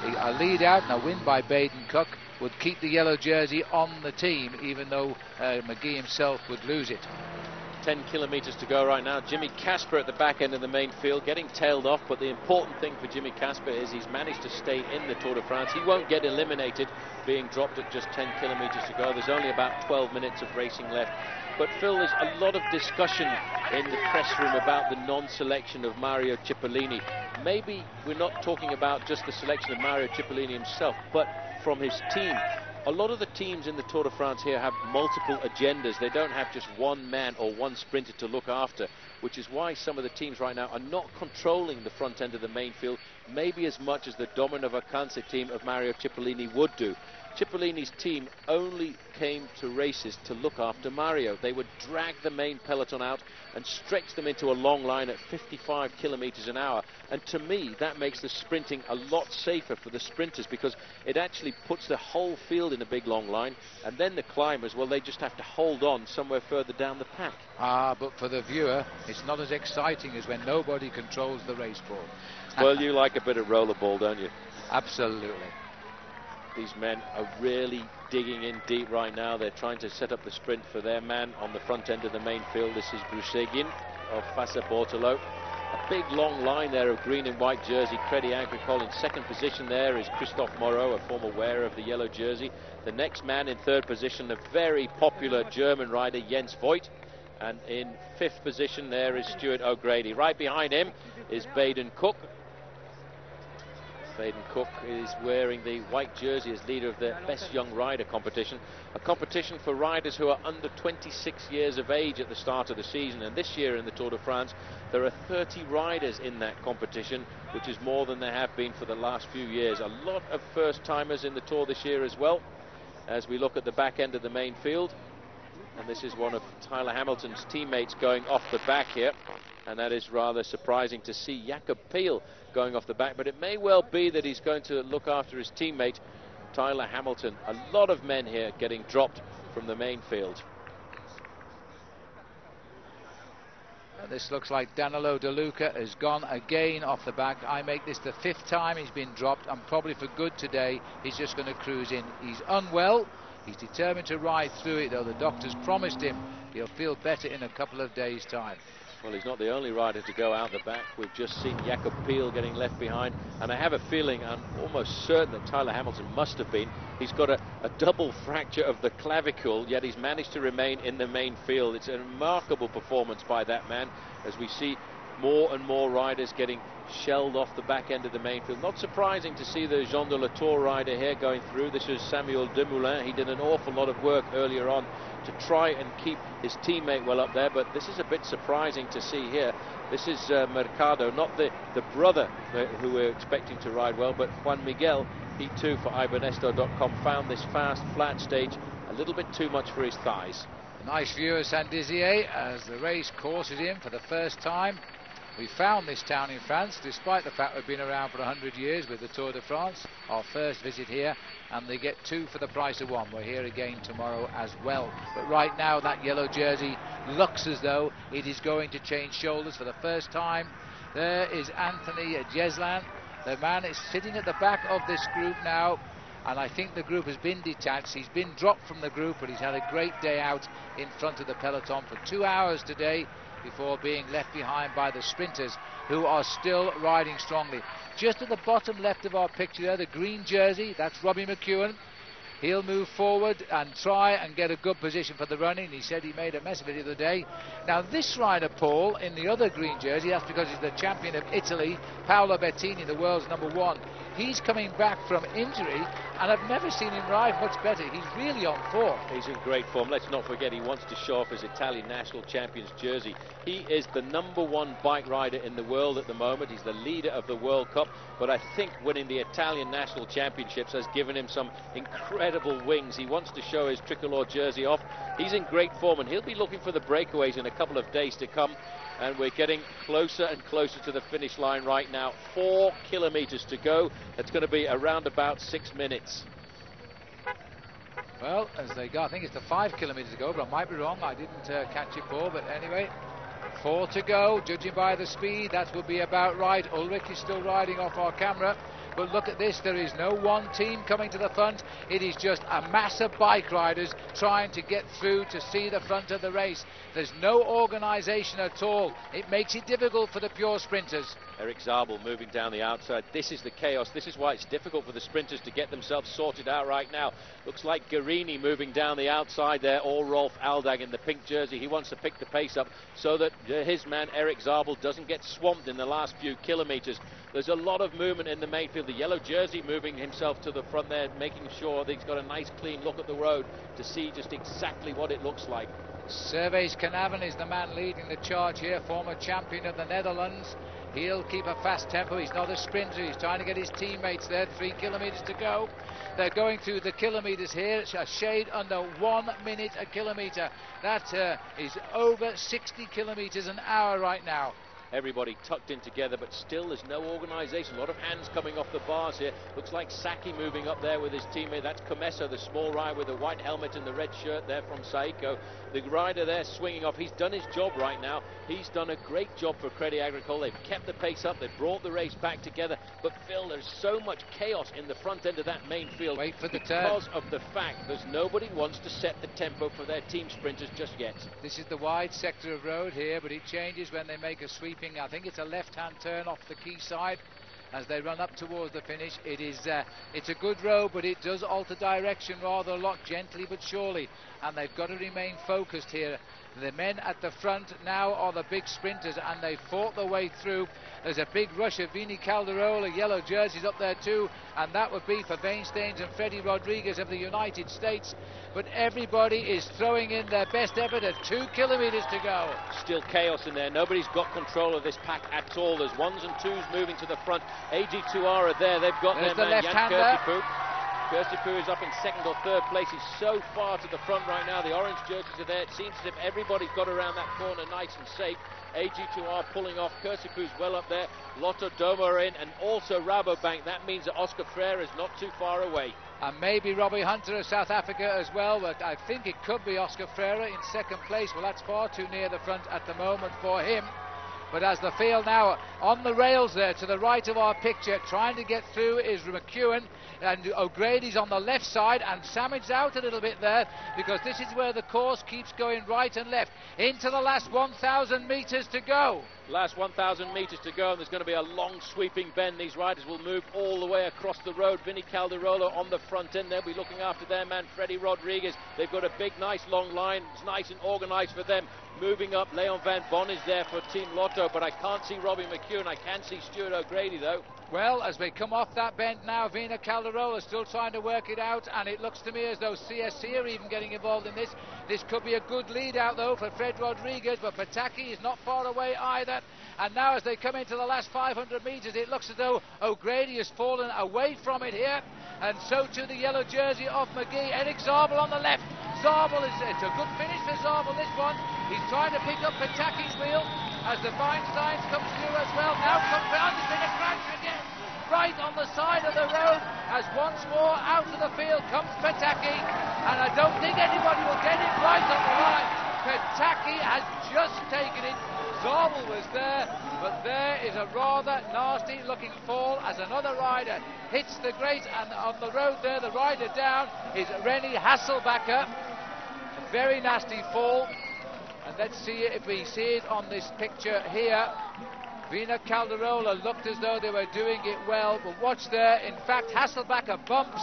a lead-out and a win by Baden Cook would keep the yellow jersey on the team, even though McGee himself would lose it. 10 kilometres to go right now. Jimmy Casper at the back end of the main field, getting tailed off, but the important thing for Jimmy Casper is he's managed to stay in the Tour de France. He won't get eliminated being dropped at just 10 kilometres to go. There's only about 12 minutes of racing left. But Phil, there's a lot of discussion in the press room about the non-selection of Mario Cipollini. Maybe we're not talking about just the selection of Mario Cipollini himself, but from his team. A lot of the teams in the Tour de France here have multiple agendas. They don't have just one man or one sprinter to look after, which is why some of the teams right now are not controlling the front end of the main field, maybe as much as the Domino Vacanze team of Mario Cipollini would do. Cipollini's team only came to races to look after Mario. They would drag the main peloton out and stretch them into a long line at 55 kilometers an hour. And to me, that makes the sprinting a lot safer for the sprinters, because it actually puts the whole field in a big long line, and then the climbers, well, they just have to hold on somewhere further down the pack. But for the viewer, it's not as exciting as when nobody controls the race board. Well, you like a bit of rollerball, don't you? Absolutely. These men are really digging in deep right now. They're trying to set up the sprint for their man on the front end of the main field. This is Brusegin of Fassa Bortolo. A big long line there of green and white jersey. Crédit Agricole in second position there is Christophe Moreau, a former wearer of the yellow jersey. The next man in third position, a very popular German rider, Jens Voigt. And in fifth position there is Stuart O'Grady. Right behind him is Baden Cook. Baden Cook is wearing the white jersey as leader of the Best Young Rider competition, a competition for riders who are under 26 years of age at the start of the season. And this year in the Tour de France there are 30 riders in that competition, which is more than there have been for the last few years. A lot of first-timers in the Tour this year as well, as we look at the back end of the main field. And this is one of Tyler Hamilton's teammates going off the back here, and that is rather surprising to see Jakob Peel going off the back, but it may well be that he's going to look after his teammate Tyler Hamilton. A lot of men here getting dropped from the main field. And this looks like Danilo De Luca has gone again off the back. I make this the 5th time he's been dropped, and probably for good today. He's just going to cruise in. He's unwell. He's determined to ride through it, though the doctors promised him he'll feel better in a couple of days' time. Well, he's not the only rider to go out the back. We've just seen Jakob Peel getting left behind, and I have a feeling, I'm almost certain that Tyler Hamilton must have been. He's got a double fracture of the clavicle, yet he's managed to remain in the main field. It's a remarkable performance by that man, as we see more and more riders getting shelled off the back end of the main field. Not surprising to see the Jean de la Tour rider here going through. This is Samuel Dumoulin. He did an awful lot of work earlier on to try and keep his teammate well up there, but this is a bit surprising to see here. This is Mercado, not the brother who we're expecting to ride well, but Juan Miguel. He too, for Ibernesto.com, found this fast flat stage a little bit too much for his thighs. A nice view of Saint-Dizier as the race courses in for the first time. We found this town in France, despite the fact we've been around for 100 years with the Tour de France. Our first visit here, and they get 2 for the price of 1. We're here again tomorrow as well. But right now, that yellow jersey looks as though it is going to change shoulders for the first time. There is Anthony Jeslan. The man is sitting at the back of this group now, and I think the group has been detached. He's been dropped from the group, but he's had a great day out in front of the peloton for 2 hours today, before being left behind by the sprinters, who are still riding strongly. Just at the bottom left of our picture there, the green jersey, that's Robbie McEwen. He'll move forward and try and get a good position for the running. He said he made a mess of it the other day. Now this rider, Paul, in the other green jersey, that's because he's the champion of Italy, Paolo Bettini, the world's #1. He's coming back from injury, and I've never seen him ride much better. He's really on form. He's in great form. Let's not forget he wants to show off his Italian national champion's jersey. He is the #1 bike rider in the world at the moment. He's the leader of the World Cup, but I think winning the Italian national championships has given him some incredible wings. He wants to show his tricolor jersey off. He's in great form, and he'll be looking for the breakaways in a couple of days to come. And we're getting closer and closer to the finish line right now. 4 kilometers to go. That's going to be around about 6 minutes. Well, as they go, I think it's the 5 kilometers to go, but I might be wrong. I didn't catch it, Paul, but anyway, 4 to go. Judging by the speed, that will be about right. Ulrich is still riding off our camera. But look at this, there is no one team coming to the front. It is just a mass of bike riders trying to get through to see the front of the race. There's no organisation at all. It makes it difficult for the pure sprinters. Eric Zabel moving down the outside. This is the chaos. This is why it's difficult for the sprinters to get themselves sorted out right now. Looks like Guerini moving down the outside there, or Rolf Aldag in the pink jersey. He wants to pick the pace up so that his man Eric Zabel doesn't get swamped in the last few kilometres. There's a lot of movement in the main field. The yellow jersey moving himself to the front there, making sure that he's got a nice clean look at the road to see just exactly what it looks like. Servaes Knaven is the man leading the charge here, former champion of the Netherlands. He'll keep a fast tempo. He's not a sprinter. He's trying to get his teammates there. 3 kilometers to go. They're going through the kilometers here. It's a shade under 1 minute a kilometer. That is over 60 kilometers an hour right now. everybody tucked in together, but still there's no organisation. A lot of hands coming off the bars here. Looks like Saki moving up there with his teammate. That's Comesso, the small rider with the white helmet and the red shirt there from Saiko. The rider there swinging off. He's done his job right now. He's done a great job for Crédit Agricole. They've kept the pace up. They've brought the race back together. But Phil, there's so much chaos in the front end of that main field. Wait for the turn. Because of the fact there's nobody wants to set the tempo for their team sprinters just yet. This is the wide sector of road here, but it changes when they make a sweeping. I think it's a left-hand turn off the quayside as they run up towards the finish. It's a good road, but it does alter direction rather a lot, gently but surely, and they've got to remain focused here. The men at the front now are the big sprinters, and they fought their way through. There's a big rush of Vini Calderola, yellow jerseys up there too, and that would be for Bainstains and Freddie Rodriguez of the United States. But everybody is throwing in their best effort at 2 kilometres to go. Still chaos in there. Nobody's got control of this pack at all. There's ones and twos moving to the front. AG2R are there. They've got There's their the man, left-hander. Kirsipou is up in second or third place. He's so far to the front right now. The orange jerseys are there. It seems as if everybody's got around that corner nice and safe. AG2R pulling off. Kirsipou's well up there. Lotto Doma are in, and also Rabobank. That means that Oscar Freire is not too far away. And maybe Robbie Hunter of South Africa as well, but I think it could be Oscar Freire in second place. Well, that's far too near the front at the moment for him. But as the field now on the rails there to the right of our picture, trying to get through is McEwen, and O'Grady's on the left side, and Sammid's out a little bit there because this is where the course keeps going right and left into the last 1,000 metres to go. Last 1,000 metres to go, and there's going to be a long sweeping bend. These riders will move all the way across the road. Vini Calderola on the front end. They'll be looking after their man Freddie Rodriguez. They've got a big nice long line. It's nice and organised for them. Moving up, Leon Van Bon is there for Team Lotto, but I can't see Robbie McEwen. I can see Stuart O'Grady though. Well, as we come off that bend now, Vina Calderola still trying to work it out, and it looks to me as though CSC are even getting involved in this. This could be a good lead out though for Fred Rodriguez, but Pataki is not far away either. And now as they come into the last 500 metres, it looks as though O'Grady has fallen away from it here, and so too the yellow jersey of McGee. Eric Zabel on the left. Zabel it's a good finish for Zabel, this one. He's trying to pick up Pataki's wheel as the Feinsteins comes through as well. Now comes round, there's been a crash again. Right on the side of the road as once more out of the field comes Pataki, and I don't think anybody will get it right on the line. Pataki has just taken it. Zabel was there, but there is a rather nasty looking fall as another rider hits the grate, and on the road there the rider down is Rennie Hasselbacher. A very nasty fall, and let's see if we see it on this picture here. Vina Calderola looked as though they were doing it well, but watch there, in fact Hasselbacher bumps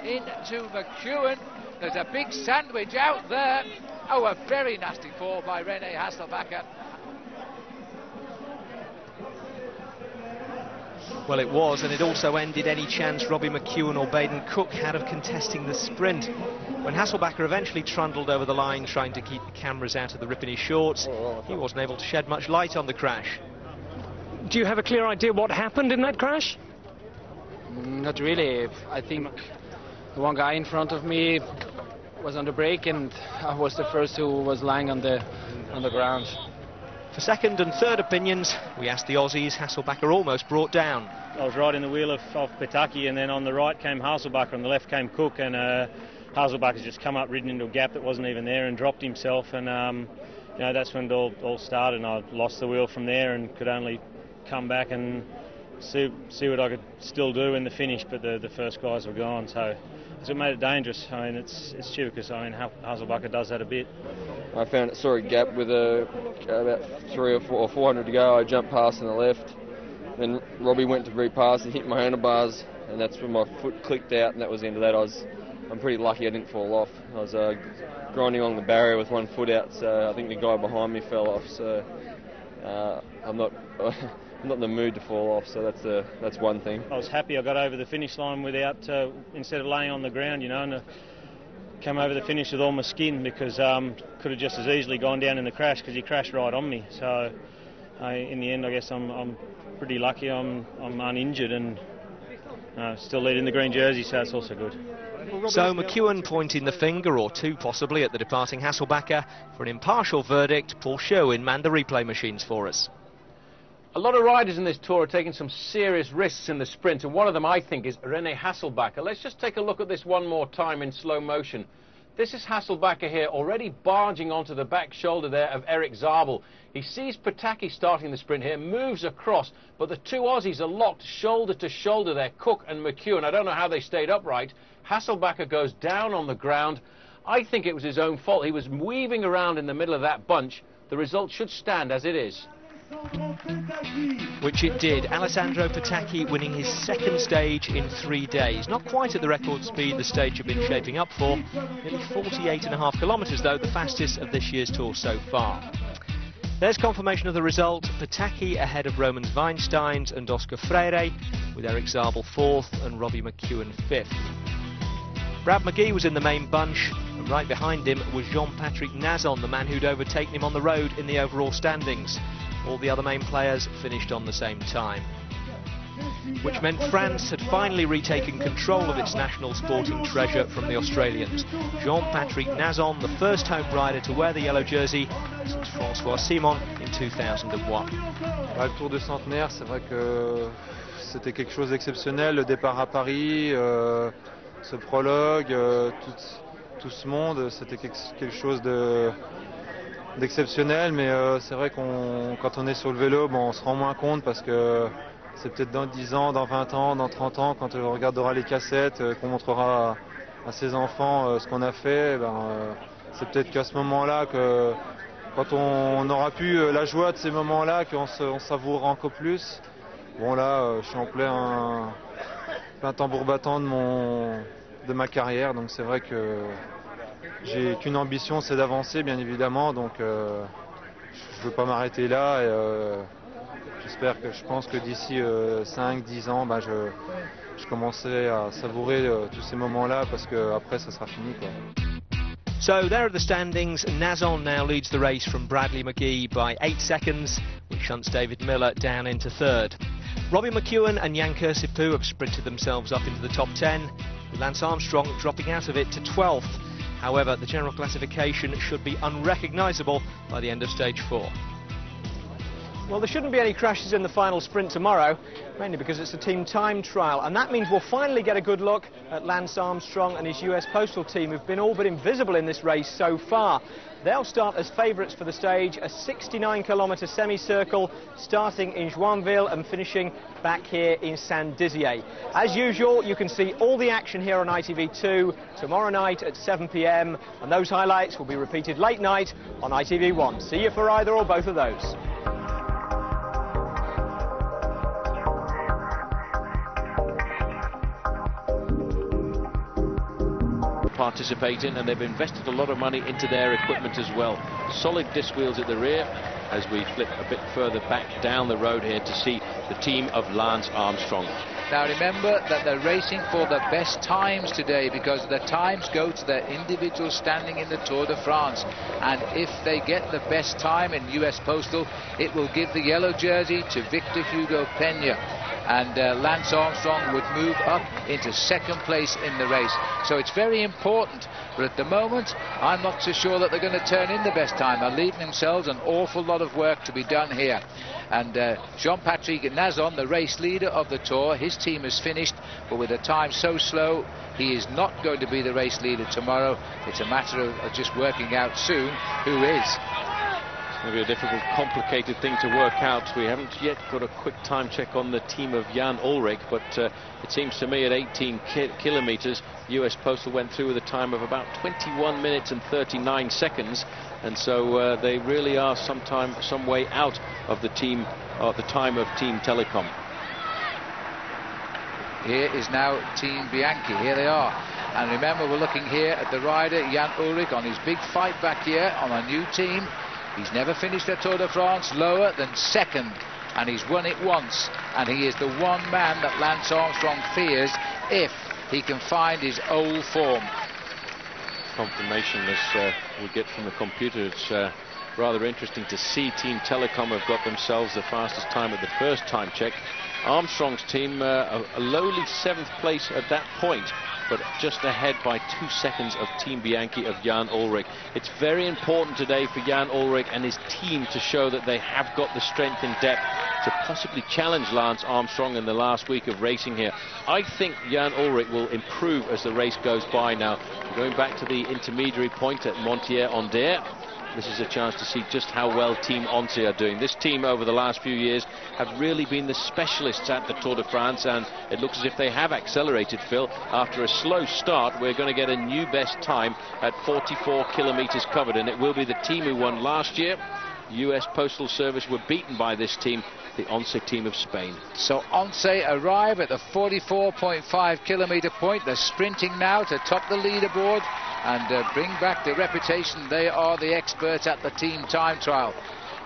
into McEwen. There's a big sandwich out there. Oh, a very nasty fall by Rene Hasselbacher. Well, it was, and it also ended any chance Robbie McEwen or Baden Cook had of contesting the sprint. When Hasselbacher eventually trundled over the line trying to keep the cameras out of the rip in his shorts, he wasn't able to shed much light on the crash. Do you have a clear idea what happened in that crash? Not really. I think the one guy in front of me was on the brake, and I was the first who was lying on the ground. For second and third opinions, we asked the Aussies. Hasselbacher almost brought down. I was right in the wheel of Pataki, and then on the right came Hasselbacher, on the left came Cook, and Hasselbacher's just come up, ridden into a gap that wasn't even there, and dropped himself, and you know, that's when it all started, and I lost the wheel from there and could only come back and see what I could still do in the finish, but the first guys were gone, so it made it dangerous. I mean, it's stupid because I mean Hasselbacher does that a bit. I saw a gap with about 300 or 400 to go. I jumped past on the left, then Robbie went to repass and hit my handlebars, and that's when my foot clicked out, and that was the end of that. I'm pretty lucky I didn't fall off. I was grinding along the barrier with one foot out, so I think the guy behind me fell off. So I'm not in the mood to fall off, so that's one thing. I was happy I got over the finish line without, instead of laying on the ground, you know, and came over the finish with all my skin, because could have just as easily gone down in the crash because he crashed right on me. So in the end, I guess I'm pretty lucky. I'm uninjured and still leading the green jersey, so that's also good. So McEwen pointing the finger, or two possibly, at the departing Hasselbacher. For an impartial verdict, Paul Sherwin manned the replay machines for us. A lot of riders in this Tour are taking some serious risks in the sprint, and one of them, I think, is René Hasselbacher. Let's just take a look at this one more time in slow motion. This is Hasselbacher here, already barging onto the back shoulder there of Eric Zabel. He sees Pataki starting the sprint here, moves across, but the two Aussies are locked shoulder to shoulder there, Cook and McEwen. I don't know how they stayed upright. Hasselbacher goes down on the ground. I think it was his own fault. He was weaving around in the middle of that bunch. The result should stand as it is. Which it did. Alessandro Pataki winning his second stage in 3 days. Not quite at the record speed the stage had been shaping up for. Nearly 48.5 kilometres though, the fastest of this year's Tour so far. There's confirmation of the result. Pataki ahead of Romans Weinsteins and Oscar Freire, with Eric Zabel 4th and Robbie McEwen 5th. Brad McGee was in the main bunch, and right behind him was Jean-Patrick Nazon, the man who'd overtaken him on the road in the overall standings. All the other main players finished on the same time. Which meant France had finally retaken control of its national sporting treasure from the Australians. Jean-Patrick Nazon, the first home rider to wear the yellow jersey since François Simon in 2001. Le Tour de Centenaire, c'est vrai que c'était quelque chose d'exceptionnel. Le départ à Paris, ce prologue, tout ce monde, c'était quelque chose d'exceptionnel, mais c'est vrai quand on est sur le vélo, on se rend moins compte parce que c'est peut-être dans 10 ans, dans 20 ans, dans 30 ans, quand on regardera les cassettes, qu'on montrera à ses enfants ce qu'on a fait, c'est peut-être qu'à ce moment-là, quand on aura plus la joie de ces moments-là, qu'on savourera encore plus. Bon là, je suis en plein tambour battant de ma carrière, donc c'est vrai que j'ai qu'une ambition, c'est d'avancer, bien évidemment, donc je ne veux pas m'arrêter là. Et, je pense que d'ici 5-10 ans, je commencerai à savourer tous ces moments-là, parce qu'après, ça sera fini, quoi. So there are the standings. Nazon now leads the race from Bradley McGee by 8 seconds, which shunts David Miller down into 3rd. Robbie McEwen and Jan Kirsipuu have sprinted themselves up into the top 10, with Lance Armstrong dropping out of it to 12th. However, the general classification should be unrecognisable by the end of stage 4. Well, there shouldn't be any crashes in the final sprint tomorrow, mainly because it's a team time trial, and that means we'll finally get a good look at Lance Armstrong and his US Postal team, who've been all but invisible in this race so far. They'll start as favourites for the stage, a 69-kilometre semicircle starting in Joinville and finishing back here in Saint-Dizier. As usual, you can see all the action here on ITV2 tomorrow night at 7 p.m, and those highlights will be repeated late night on ITV1. See you for either or both of those. Participate in, and they've invested a lot of money into their equipment as well. Solid disc wheels at the rear as we flip a bit further back down the road here to see the team of Lance Armstrong. Now remember that they're racing for the best times today, because the times go to their individual standing in the Tour de France, and if they get the best time in US Postal, it will give the yellow jersey to Victor Hugo Peña, and Lance Armstrong would move up into 2nd place in the race. So it's very important, but at the moment I'm not so sure that they're going to turn in the best time. They're leaving themselves an awful lot of work to be done here. And Jean-Patrick Nazon, the race leader of the Tour, his team has finished, but with a time so slow, he is not going to be the race leader tomorrow. It's a matter of just working out soon who is. It's going to be a difficult, complicated thing to work out. We haven't yet got a quick time check on the team of Jan Ullrich, but it seems to me at 18 kilometres, US Postal went through with a time of about 21 minutes and 39 seconds, and so they really are some way out of the team, the time of Team Telecom. Here is now Team Bianchi. Here they are. And remember, we're looking here at the rider Jan Ullrich on his big fight back here on a new team. He's never finished a Tour de France lower than 2nd, and he's won it once, and he is the one man that Lance Armstrong fears if he can find his old form. Confirmation as we get from the computer. It's rather interesting to see Team Telecom have got themselves the fastest time at the first time check. Armstrong's team a lowly 7th place at that point. but just ahead by 2 seconds of Team Bianchi of Jan Ullrich. It's very important today for Jan Ullrich and his team to show that they have got the strength and depth to possibly challenge Lance Armstrong in the last week of racing here. I think Jan Ullrich will improve as the race goes by now. Going back to the intermediary point at Montier-en-Der, this is a chance to see just how well Team Once are doing. This team over the last few years have really been the specialists at the Tour de France, and it looks as if they have accelerated, Phil. After a slow start, we're going to get a new best time at 44 kilometers covered, and it will be the team who won last year. US Postal Service were beaten by this team, the Once team of Spain. So Once arrive at the 44.5 kilometer point. They're sprinting now to top the leaderboard and bring back the reputation. They are the experts at the team time trial.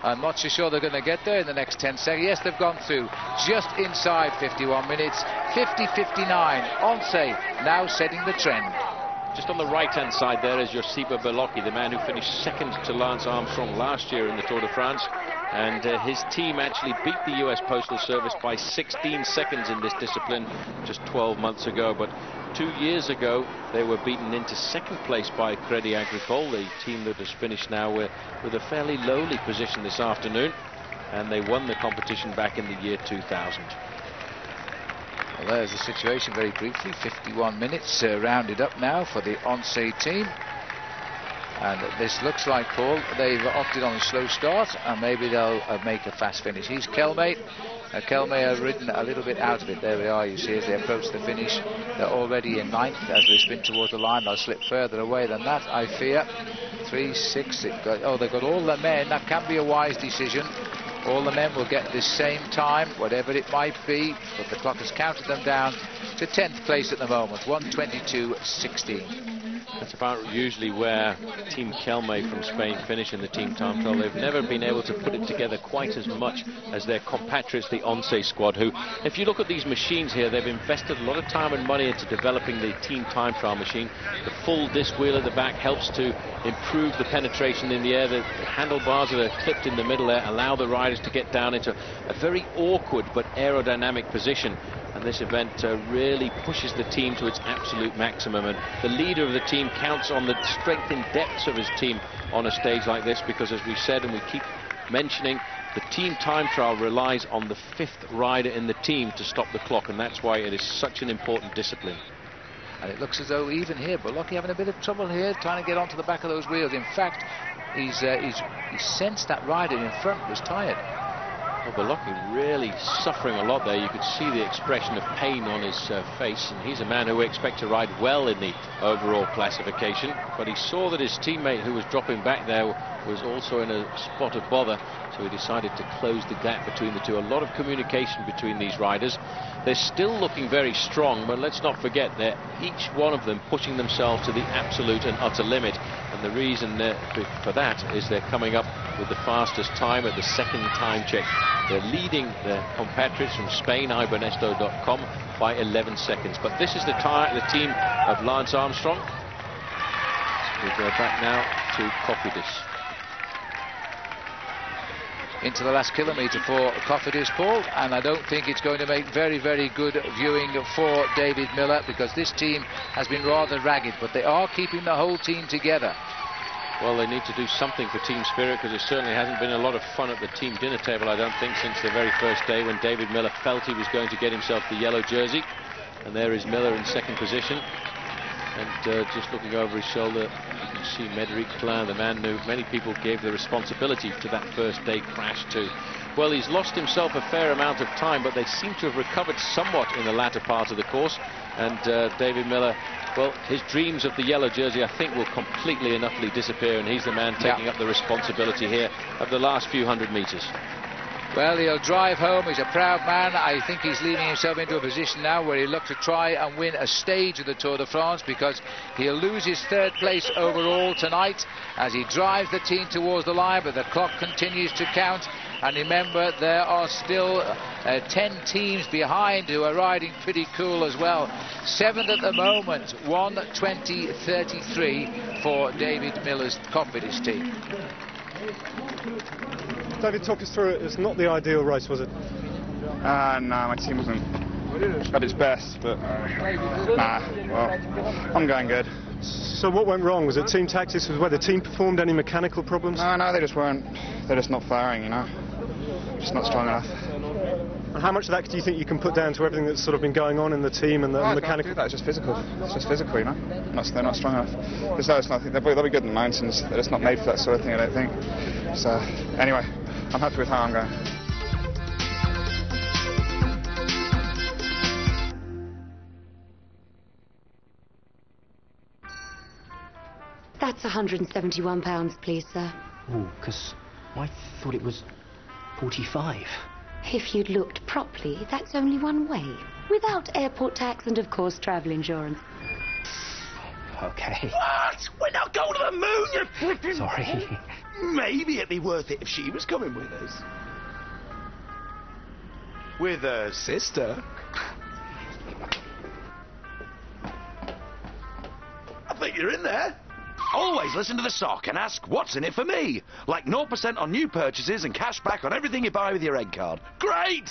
I'm not so sure they're going to get there in the next 10 seconds. Yes, they've gone through just inside 51 minutes. 50.59. Once now setting the trend. Just on the right-hand side there is Josipa Belocchi, the man who finished second to Lance Armstrong last year in the Tour de France. And his team actually beat the US Postal Service by 16 seconds in this discipline just 12 months ago. But 2 years ago, they were beaten into second place by Crédit Agricole, the team that has finished now with a fairly lowly position this afternoon. And they won the competition back in the year 2000. Well, there's the situation very briefly. 51 minutes rounded up now for the Once team. And this looks like, Paul, they've opted on a slow start, and maybe they'll make a fast finish. He's Kelme. Kelme have ridden a little bit out of it. There we are, you see, as they approach the finish. They're already in ninth as they sprint towards the line. They'll slip further away than that, I fear. 3-6. Oh, they've got all the men. That can be a wise decision. All the men will get the same time, whatever it might be, but the clock has counted them down to 10th place at the moment, 1:22.16. That's about usually where Team Kelme from Spain finish in the team time trial. They've never been able to put it together quite as much as their compatriots, the Once squad, who, if you look at these machines here, they've invested a lot of time and money into developing the team time trial machine. The full disc wheel at the back helps to improve the penetration in the air. The handlebars that are clipped in the middle there allow the riders to get down into a very awkward but aerodynamic position. And this event really pushes the team to its absolute maximum, and the leader of the team counts on the strength and depths of his team on a stage like this, because as we said and we keep mentioning, the team time trial relies on the 5th rider in the team to stop the clock, and that's why it is such an important discipline. And it looks as though even here, Belocchi having a bit of trouble here trying to get onto the back of those wheels. In fact, he sensed that rider in front was tired. Well, Belocchi really suffering a lot there. You could see the expression of pain on his face, and he's a man who we expect to ride well in the overall classification. But he saw that his teammate, who was dropping back there, was also in a spot of bother, so he decided to close the gap between the two. A lot of communication between these riders. They're still looking very strong, but let's not forget they're each one of them pushing themselves to the absolute and utter limit. And the reason for that is they're coming up with the fastest time at the second time check. They're leading their compatriots from Spain, ibernesto.com, by 11 seconds. But this is the team of Lance Armstrong. We go back now to Cofidis. Into the last kilometre for Cofidis, Paul, and I don't think it's going to make very, very good viewing for David Miller, because this team has been rather ragged, but they are keeping the whole team together. Well, they need to do something for team spirit, because it certainly hasn't been a lot of fun at the team dinner table, I don't think, since the very first day when David Miller felt he was going to get himself the yellow jersey. And there is Miller in second position. And just looking over his shoulder, you can see Médéric Klein, the man who many people gave the responsibility to that first day crash to. Well, he's lost himself a fair amount of time, but they seem to have recovered somewhat in the latter part of the course. And David Miller, well, his dreams of the yellow jersey, I think, will completely and utterly disappear, and he's the man taking up the responsibility here of the last few hundred metres. Well, he'll drive home. He's a proud man. I think he's leading himself into a position now where he'll look to try and win a stage of the Tour de France, because he'll lose his 3rd place overall tonight as he drives the team towards the line, but the clock continues to count. And remember, there are still 10 teams behind who are riding pretty cool as well. 7th at the moment, 1:20.33 for David Miller's Cofidis team. David, talk us through it. It's not the ideal race, was it? No, my team wasn't at its best, but nah, well, I'm going good. So what went wrong? Was it team tactics? Was where the team performed? Any mechanical problems? No, they just weren't. They're just not firing, you know. Just not strong enough. And how much of that do you think you can put down to everything that's sort of been going on in the team and the mechanical? It's just physical. It's just physical, you know. They're not strong enough. There's nothing. They'll be good in the mountains. They're just not made for that sort of thing, I don't think. So anyway, I'm happy with how I'm going. That's £171, please, sir. Oh, because I thought it was 45. If you'd looked properly, that's only one way. Without airport tax and, of course, travel insurance. Okay. What? We're not going to the moon, you flipping... Sorry. Maybe it'd be worth it if she was coming with us. With her sister. I think you're in there. Always listen to the sock and ask what's in it for me. Like 0% on new purchases and cash back on everything you buy with your egg card. Great!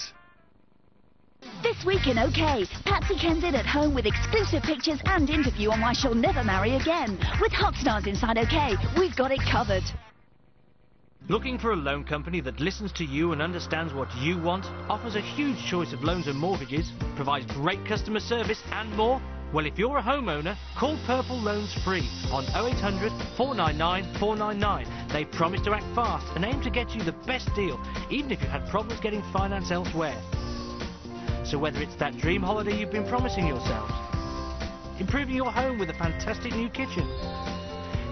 This week in OK, Patsy Ken's in at home with exclusive pictures and interview on why she'll never marry again. With hot stars inside OK, we've got it covered. Looking for a loan company that listens to you and understands what you want, offers a huge choice of loans and mortgages, provides great customer service and more? Well, if you're a homeowner, call Purple Loans free on 0800 499 499. They promise to act fast and aim to get you the best deal, even if you've had problems getting finance elsewhere. So whether it's that dream holiday you've been promising yourselves, improving your home with a fantastic new kitchen,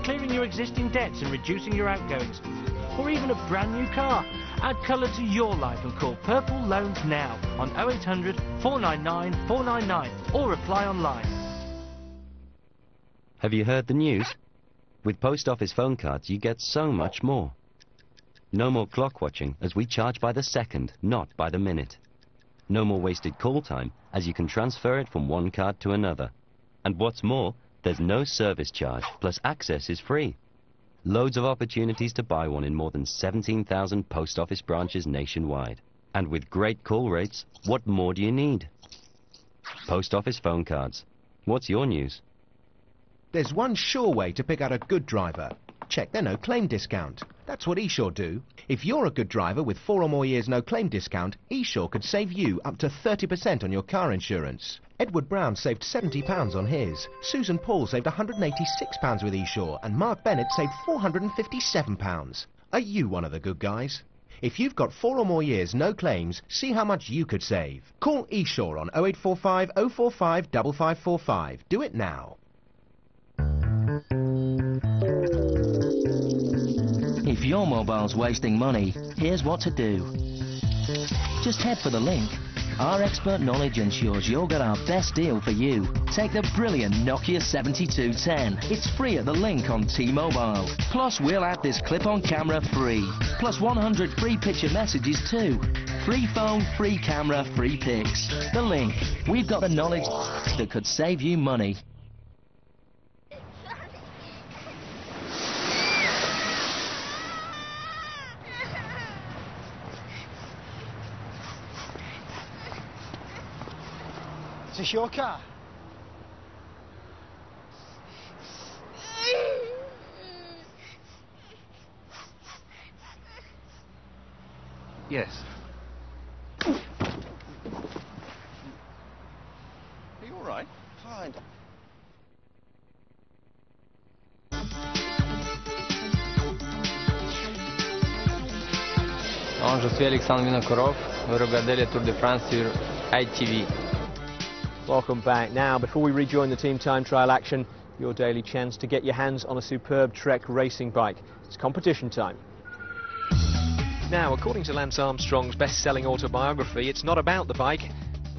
clearing your existing debts and reducing your outgoings, or even a brand new car, add colour to your life and call Purple Loans now on 0800 499 499 or apply online. Have you heard the news? With post office phone cards you get so much more. No more clock watching, as we charge by the second, not by the minute. No more wasted call time, as you can transfer it from one card to another. And what's more, there's no service charge, plus access is free. Loads of opportunities to buy one in more than 17,000 post office branches nationwide. And with great call rates, what more do you need? Post office phone cards. What's your news? There's one sure way to pick out a good driver. Check their no-claim discount. That's what eSure do. If you're a good driver with 4 or more years no-claim discount, eSure could save you up to 30% on your car insurance. Edward Brown saved £70 on his. Susan Paul saved £186 with eSure, and Mark Bennett saved £457. Are you one of the good guys? If you've got 4 or more years no claims, see how much you could save. Call eSure on 0845 045 5545. Do it now. If your mobile's wasting money, here's what to do. Just head for the link. Our expert knowledge ensures you'll get our best deal for you. Take the brilliant Nokia 7210. It's free at the link on T-Mobile. Plus, we'll add this clip-on camera free. Plus 100 free picture messages too. Free phone, free camera, free pics. The link. We've got the knowledge that could save you money. Is this your car? Yes. Are you all right? Fine. Je suis Alexandre Vinokourov. Vous regardez le Tour de France sur ITV. Welcome back. Now, before we rejoin the team time trial action, your daily chance to get your hands on a superb Trek racing bike. It's competition time. Now, according to Lance Armstrong's best-selling autobiography, it's not about the bike.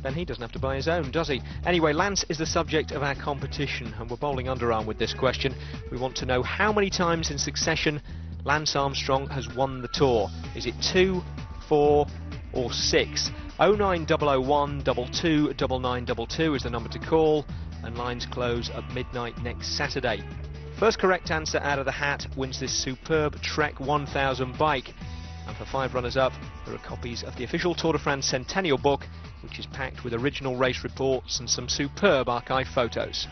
Then he doesn't have to buy his own, does he? Anyway, Lance is the subject of our competition, and we're bowling underarm with this question. We want to know how many times in succession Lance Armstrong has won the Tour. Is it 2, 4 or 6? 09001 22 9922 is the number to call, and lines close at midnight next Saturday. First correct answer out of the hat wins this superb Trek 1000 bike. And for 5 runners-up, there are copies of the official Tour de France Centennial book which is packed with original race reports and some superb archive photos.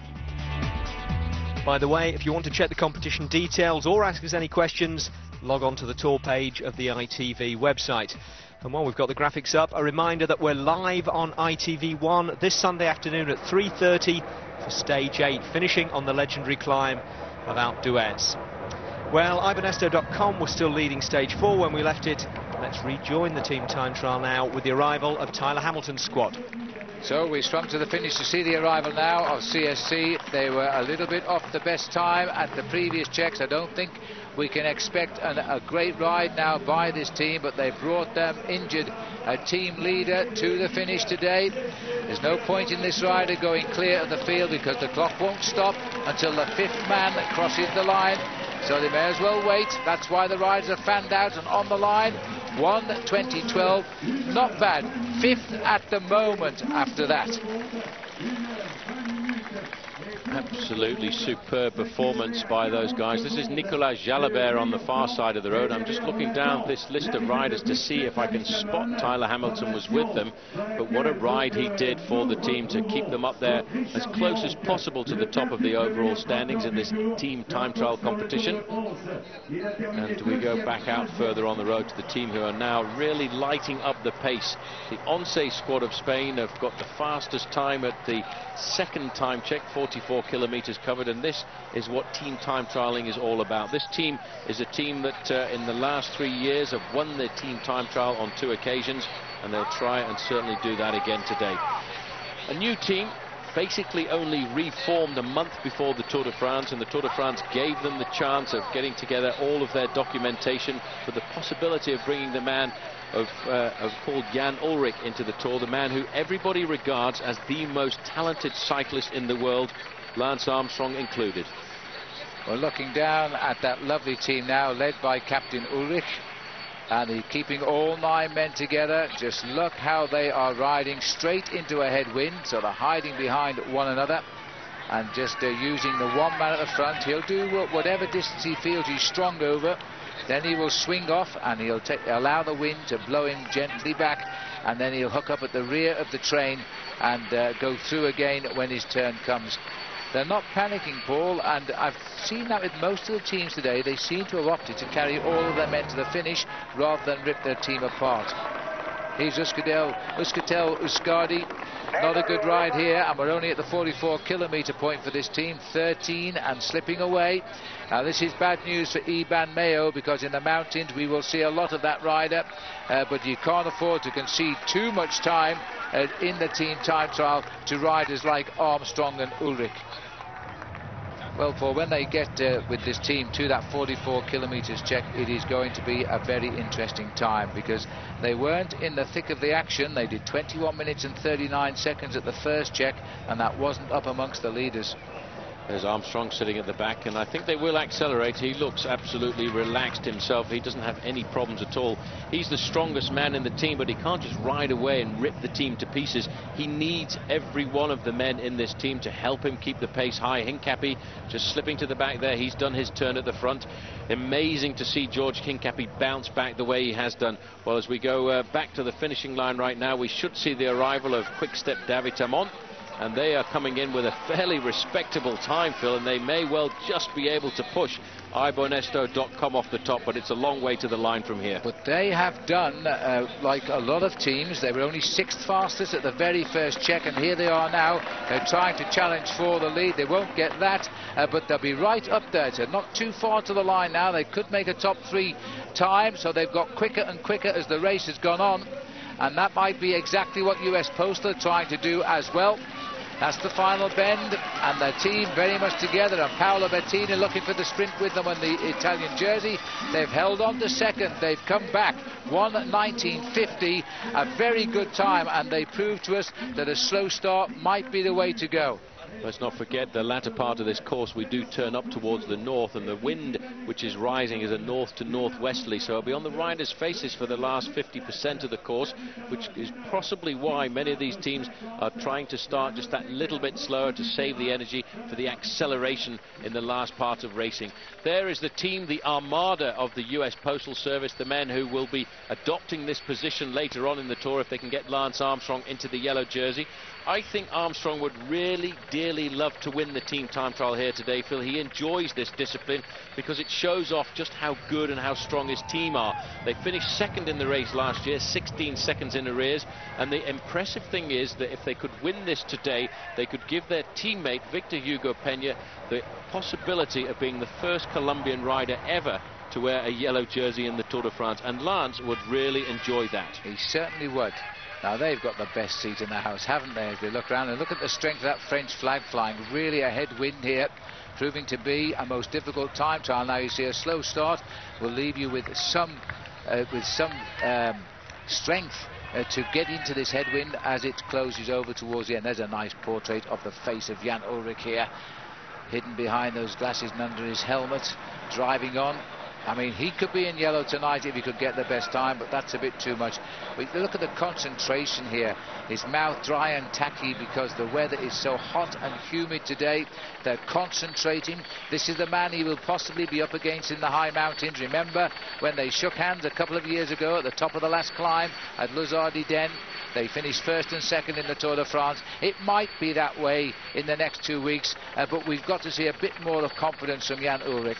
By the way, if you want to check the competition details or ask us any questions, log on to the tour page of the ITV website. And while we've got the graphics up, a reminder that we're live on ITV1 this Sunday afternoon at 3:30 for Stage 8, finishing on the legendary climb of Alpe d'Huez. Well, ibonesto.com was still leading Stage 4 when we left it. Let's rejoin the team time trial now with the arrival of Tyler Hamilton's squad. So we swung to the finish to see the arrival now of CSC. They were a little bit off the best time at the previous checks. I don't think we can expect a great ride now by this team, but they brought them injured a team leader to the finish today. There's no point in this rider going clear of the field because the clock won't stop until the 5th man crosses the line. So they may as well wait. That's why the riders are fanned out and on the line. 1:20.12, not bad. 5th at the moment after that. Absolutely superb performance by those guys. This is Nicolas Jalabert on the far side of the road. I'm just looking down this list of riders to see if I can spot Tyler Hamilton was with them. But what a ride he did for the team to keep them up there as close as possible to the top of the overall standings in this team time trial competition. And we go back out further on the road to the team who are now really lighting up the pace. The Once squad of Spain have got the fastest time at the second time check, 44 kilometers covered, and this is what team time trialing is all about. This team is a team that in the last 3 years have won their team time trial on 2 occasions, and they'll try and certainly do that again today. A new team basically only reformed a month before the Tour de France, and the Tour de France gave them the chance of getting together all of their documentation for the possibility of bringing the man called Jan Ullrich into the Tour, the man who everybody regards as the most talented cyclist in the world, Lance Armstrong included. Well, looking down at that lovely team now, led by Captain Ullrich, and he's keeping all 9 men together. Just look how they are riding straight into a headwind, so they're hiding behind one another and just using the one man at the front. He'll do whatever distance he feels he's strong over. Then he will swing off and he'll allow the wind to blow him gently back, and then he'll hook up at the rear of the train and go through again when his turn comes. They're not panicking, Paul, and I've seen that with most of the teams today. They seem to have opted to carry all of their men to the finish rather than rip their team apart. Here's Euskadi. Not a good ride here, and we're only at the 44 kilometre point for this team, 13 and slipping away. Now this is bad news for Iban Mayo, because in the mountains we will see a lot of that rider, but you can't afford to concede too much time in the team time trial to riders like Armstrong and Ullrich. Well, Paul, when they get with this team to that 44 kilometres check, it is going to be a very interesting time, because they weren't in the thick of the action. They did 21 minutes and 39 seconds at the first check, and that wasn't up amongst the leaders. There's Armstrong sitting at the back, and I think they will accelerate. He looks absolutely relaxed himself. He doesn't have any problems at all. He's the strongest man in the team, but he can't just ride away and rip the team to pieces. He needs every one of the men in this team to help him keep the pace high. Hincapie just slipping to the back there. He's done his turn at the front. Amazing to see George Hincapie bounce back the way he has done. Well, as we go back to the finishing line right now, we should see the arrival of Quick Step David Amont. And they are coming in with a fairly respectable time, Phil, and they may well just be able to push ibonesto.com off the top, but it's a long way to the line from here. But they have done, like a lot of teams, they were only 6th fastest at the very first check, and here they are now. They're trying to challenge for the lead. They won't get that, but they'll be right up there. So not too far to the line now. They could make a top 3 time, so they've got quicker and quicker as the race has gone on, and that might be exactly what US Postal are trying to do as well. That's the final bend, and the team very much together, and Paolo Bettini looking for the sprint with them on the Italian jersey. They've held on to second. They've come back 1:19.50, a very good time, and they proved to us that a slow start might be the way to go. Let's not forget the latter part of this course we do turn up towards the north, and the wind which is rising is a north to northwesterly, so it'll be on the riders' faces for the last 50% of the course, which is possibly why many of these teams are trying to start just that little bit slower to save the energy for the acceleration in the last part of racing. There is the team, the armada of the US Postal Service, the men who will be adopting this position later on in the Tour if they can get Lance Armstrong into the yellow jersey. I think Armstrong would really dearly love to win the team time trial here today, Phil. He enjoys this discipline because it shows off just how good and how strong his team are. They finished second in the race last year, 16 seconds in arrears, and the impressive thing is that if they could win this today, they could give their teammate Victor Hugo Peña the possibility of being the first Colombian rider ever to wear a yellow jersey in the Tour de France, and Lance would really enjoy that. He certainly would. Now they've got the best seat in the house, haven't they, as they look around and look at the strength of that French flag flying. Really a headwind here, proving to be a most difficult time trial. Now you see a slow start will leave you with some strength to get into this headwind as it closes over towards the end. There's a nice portrait of the face of Jan Ullrich here, hidden behind those glasses and under his helmet, driving on. I mean, he could be in yellow tonight if he could get the best time, but that's a bit too much. But look at the concentration here. His mouth dry and tacky because the weather is so hot and humid today. They're concentrating. This is the man he will possibly be up against in the high mountains. Remember when they shook hands a couple of years ago at the top of the last climb at Les Ardiden? They finished first and second in the Tour de France. It might be that way in the next 2 weeks, but we've got to see a bit more of confidence from Jan Ullrich.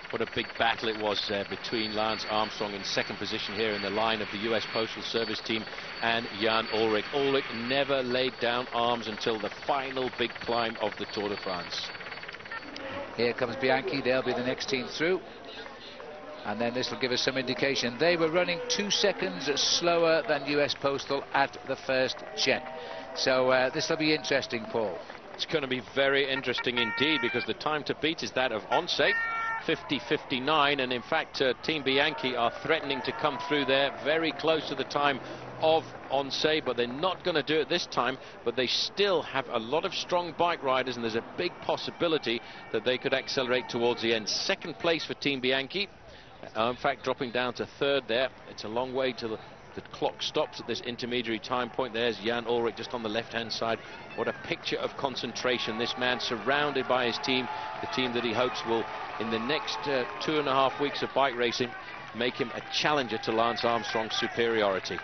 What a big battle it was between Lance Armstrong in second position here in the line of the US Postal Service team and Jan Ullrich. Ullrich never laid down arms until the final big climb of the Tour de France. Here comes Bianchi, they'll be the next team through. And then this will give us some indication. They were running 2 seconds slower than US Postal at the first check. So this will be interesting, Paul. It's going to be very interesting indeed, because the time to beat is that of Once, 50:59, and in fact Team Bianchi are threatening to come through there very close to the time of Once, but they're not going to do it this time. But they still have a lot of strong bike riders, and there's a big possibility that they could accelerate towards the end. Second place for Team Bianchi, in fact dropping down to third there. It's a long way to the clock stops at this intermediary time point. There's Jan Ullrich just on the left-hand side. What a picture of concentration. This man surrounded by his team, the team that he hopes will, in the next 2.5 weeks of bike racing, make him a challenger to Lance Armstrong's superiority.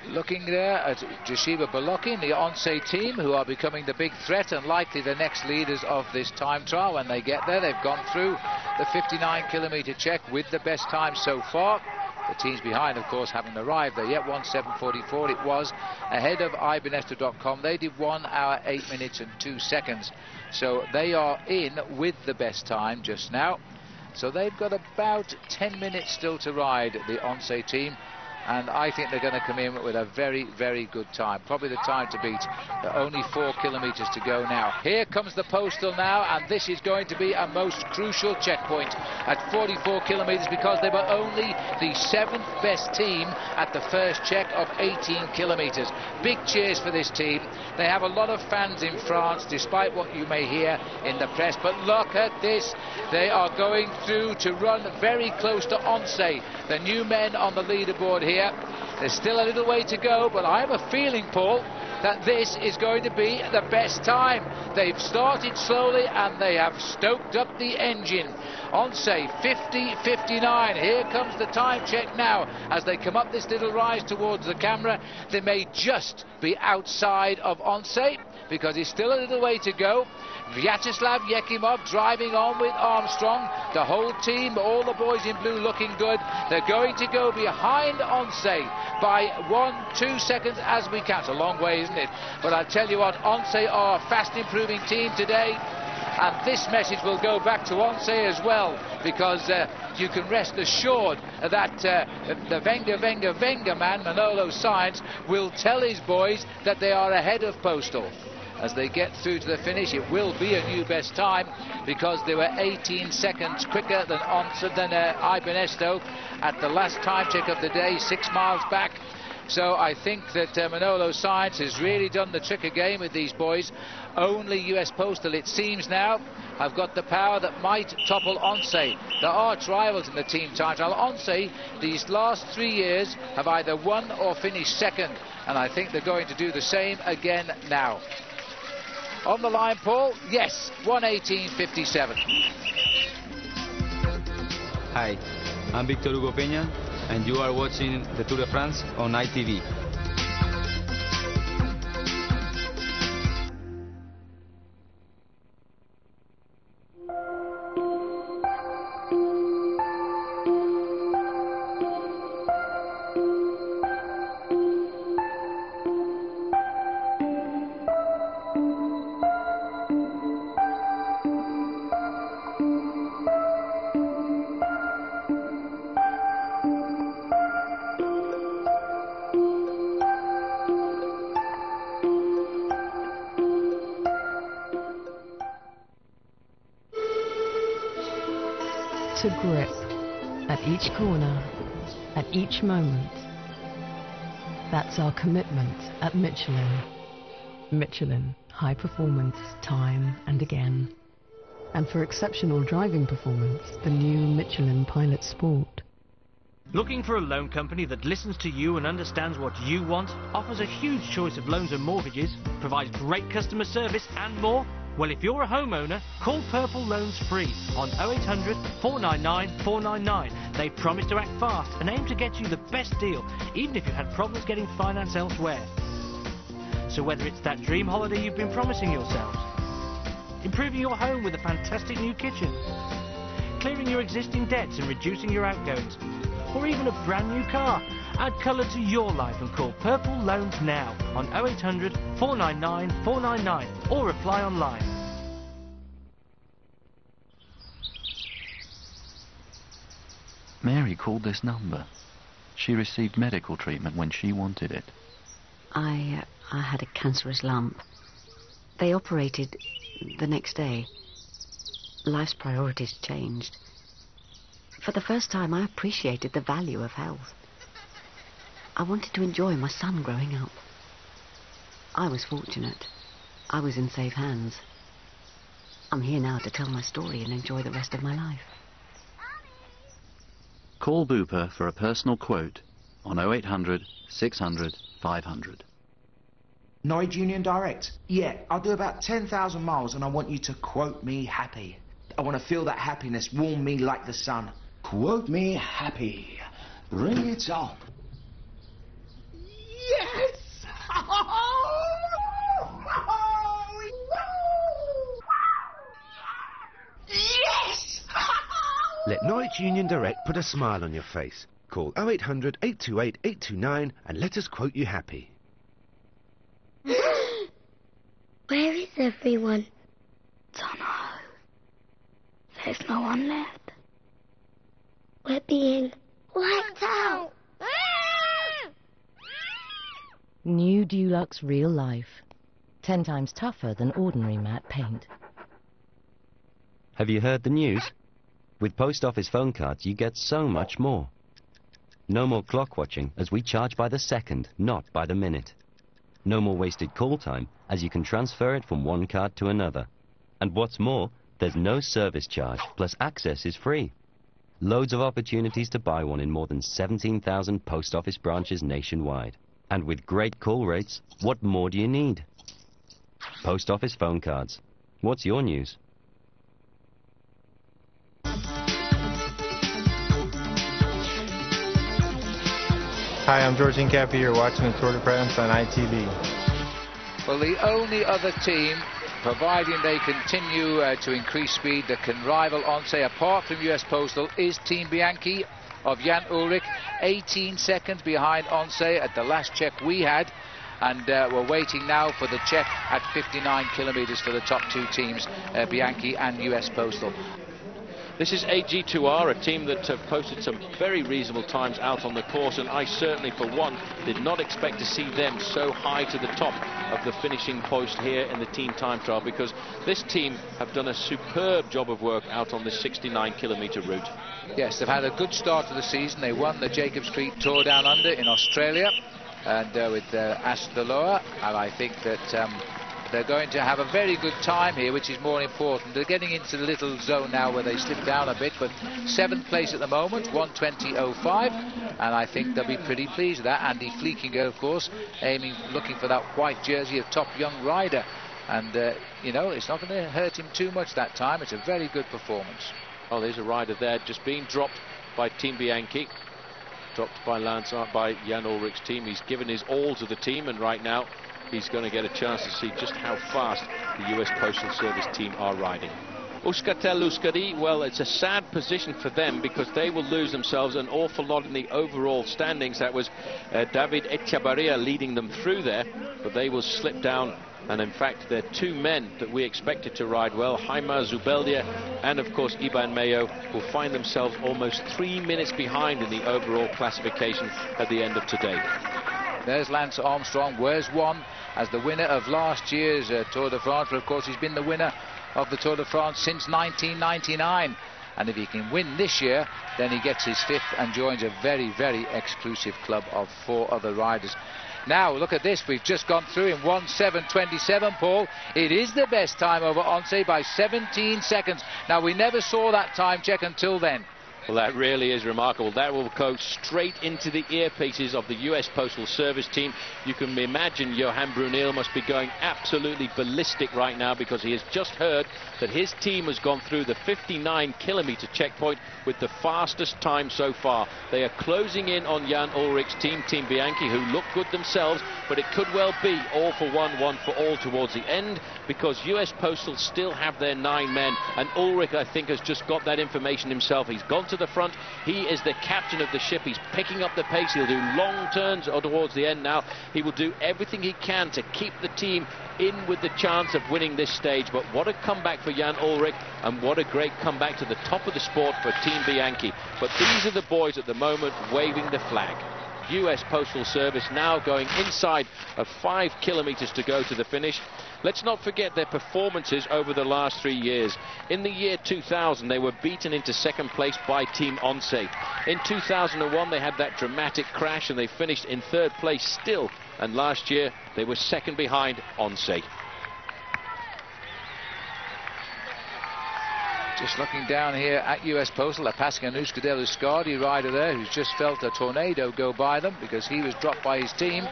Looking there at Jashiba Bolocki and the Once team, who are becoming the big threat and likely the next leaders of this time trial when they get there. They've gone through the 59-kilometre check with the best time so far. The teams behind, of course, haven't arrived there yet. 1:7:44 it was, ahead of iBanesto.com. They did 1 hour, 8 minutes and 2 seconds. So they are in with the best time just now. So they've got about 10 minutes still to ride, the Once team. And I think they're going to come in with a very, very good time. Probably the time to beat. There are only 4 kilometres to go now. Here comes the Postal now, and this is going to be a most crucial checkpoint at 44 kilometres, because they were only the 7th best team at the first check of 18 kilometres. Big cheers for this team. They have a lot of fans in France, despite what you may hear in the press. But look at this. They are going through to run very close to Once, the new men on the leaderboard here. There's still a little way to go, but I have a feeling, Paul, that this is going to be the best time. They've started slowly and they have stoked up the engine. Once 50:59. Here comes the time check now as they come up this little rise towards the camera. They may just be outside of Once because it's still a little way to go. Vyacheslav Yekimov driving on with Armstrong. The whole team, all the boys in blue, looking good. They're going to go behind Once by 1-2 seconds as we count. A long way, isn't it? But I tell you what, Once are a fast improving team today. And this message will go back to Once as well, because you can rest assured that the Venga man, Manolo Sainz, will tell his boys that they are ahead of Postal. As they get through to the finish, it will be a new best time, because they were 18 seconds quicker than iBanesto at the last time check of the day, 6 miles back. So I think that Manolo Science has really done the trick again with these boys. Only US Postal, it seems now, have got the power that might topple Once. There are rivals in the team time trial. Once, these last 3 years, have either won or finished second, and I think they're going to do the same again now. On the line, Paul, yes, 1:18.57. Hi, I'm Victor Hugo Peña, and you are watching the Tour de France on ITV. To grip at each corner, at each moment. That's our commitment at Michelin. Michelin, high performance, time and again. And for exceptional driving performance, the new Michelin Pilot Sport. Looking for a loan company that listens to you and understands what you want, offers a huge choice of loans and mortgages, provides great customer service and more? Well, if you're a homeowner, call Purple Loans free on 0800 499 499. They promise to act fast and aim to get you the best deal, even if you've had problems getting finance elsewhere. So whether it's that dream holiday you've been promising yourselves, improving your home with a fantastic new kitchen, clearing your existing debts and reducing your outgoings, or even a brand new car, add colour to your life and call Purple Loans now on 0800 499 499 or apply online. Mary called this number. She received medical treatment when she wanted it. I had a cancerous lump. They operated the next day. Life's priorities changed. For the first time, I appreciated the value of health. I wanted to enjoy my son growing up. I was fortunate. I was in safe hands. I'm here now to tell my story and enjoy the rest of my life. Call Bupa for a personal quote on 0800 600 500. Norwich Union Direct. Yeah, I'll do about 10,000 miles and I want you to quote me happy. I want to feel that happiness warm me like the sun. Quote me happy. Bring it on. Yes! Yes! Let Norwich Union Direct put a smile on your face. Call 0800 828 829 and let us quote you happy. Where is everyone? Dunno. There's no one left. We're being wiped out. New Dulux Real Life. 10 times tougher than ordinary matte paint. Have you heard the news? With post office phone cards, you get so much more. No more clock watching, as we charge by the second, not by the minute. No more wasted call time, as you can transfer it from one card to another. And what's more, there's no service charge, plus access is free. Loads of opportunities to buy one in more than 17,000 post office branches nationwide. And with great call rates, what more do you need? Post office phone cards. What's your news? Hi, I'm George Incapi. You're watching the Tour de France on ITV. Well, the only other team, providing they continue to increase speed, that can rival Once, apart from US Postal, is Team Bianchi of Jan Ulrich, 18 seconds behind Once at the last check we had, and we're waiting now for the check at 59 kilometres for the top two teams, Bianchi and US Postal. This is AG2R, a team that have posted some very reasonable times out on the course, and I certainly, for one, did not expect to see them so high to the top of the finishing post here in the team time trial, because this team have done a superb job of work out on this 69-kilometre route. Yes, they've had a good start to the season. They won the Jacobs Creek Tour Down Under in Australia. and with Astrola, and I think that they're going to have a very good time here, which is more important. They're getting into the little zone now where they slip down a bit, but 7th place at the moment, 1:20.05, and I think they'll be pretty pleased with that. Andy Fleekinger, of course, looking for that white jersey of top young rider, and you know, it's not going to hurt him too much that time. It's a very good performance. Oh, there's a rider there just being dropped by Team Bianchi, dropped by by Jan Ulrich's team. He's given his all to the team, and right now he's going to get a chance to see just how fast the US Postal Service team are riding. Euskaltel-Euskadi, well, it's a sad position for them because they will lose themselves an awful lot in the overall standings. That was David Echavarria leading them through there, but they will slip down. And in fact, there are 2 men that we expected to ride well, Jaime Zubeldia and of course Iban Mayo, will find themselves almost 3 minutes behind in the overall classification at the end of today. There's Lance Armstrong, where's one as the winner of last year's Tour de France, but of course he's been the winner of the Tour de France since 1999, and if he can win this year, then he gets his 5th and joins a very, very exclusive club of 4 other riders. Now look at this, we've just gone through in 1:7.27, Paul. It is the best time over Once by 17 seconds. Now we never saw that time check until then. Well, that really is remarkable. That will go straight into the earpieces of the US Postal Service team. You can imagine Johan Brunel must be going absolutely ballistic right now because he has just heard that his team has gone through the 59-kilometer checkpoint with the fastest time so far. They are closing in on Jan Ulrich's team, Team Bianchi, who look good themselves, but it could well be all for one, one for all towards the end, because US Postal still have their 9 men, and Ulrich, I think, has just got that information himself. He's gone to the front. He is the captain of the ship. He's picking up the pace. He'll do long turns towards the end now. He will do everything he can to keep the team in with the chance of winning this stage. But what a comeback for Jan Ulrich, and what a great comeback to the top of the sport for Team Bianchi. But these are the boys at the moment waving the flag. US Postal Service now going inside of 5 kilometers to go to the finish. Let's not forget their performances over the last 3 years. In the year 2000, they were beaten into 2nd place by Team Once. In 2001, they had that dramatic crash and they finished in 3rd place still. And last year, they were 2nd behind Once. Just looking down here at US Postal, they're passing an Euskaltel-Euskadi rider there who's just felt a tornado go by them because he was dropped by his team.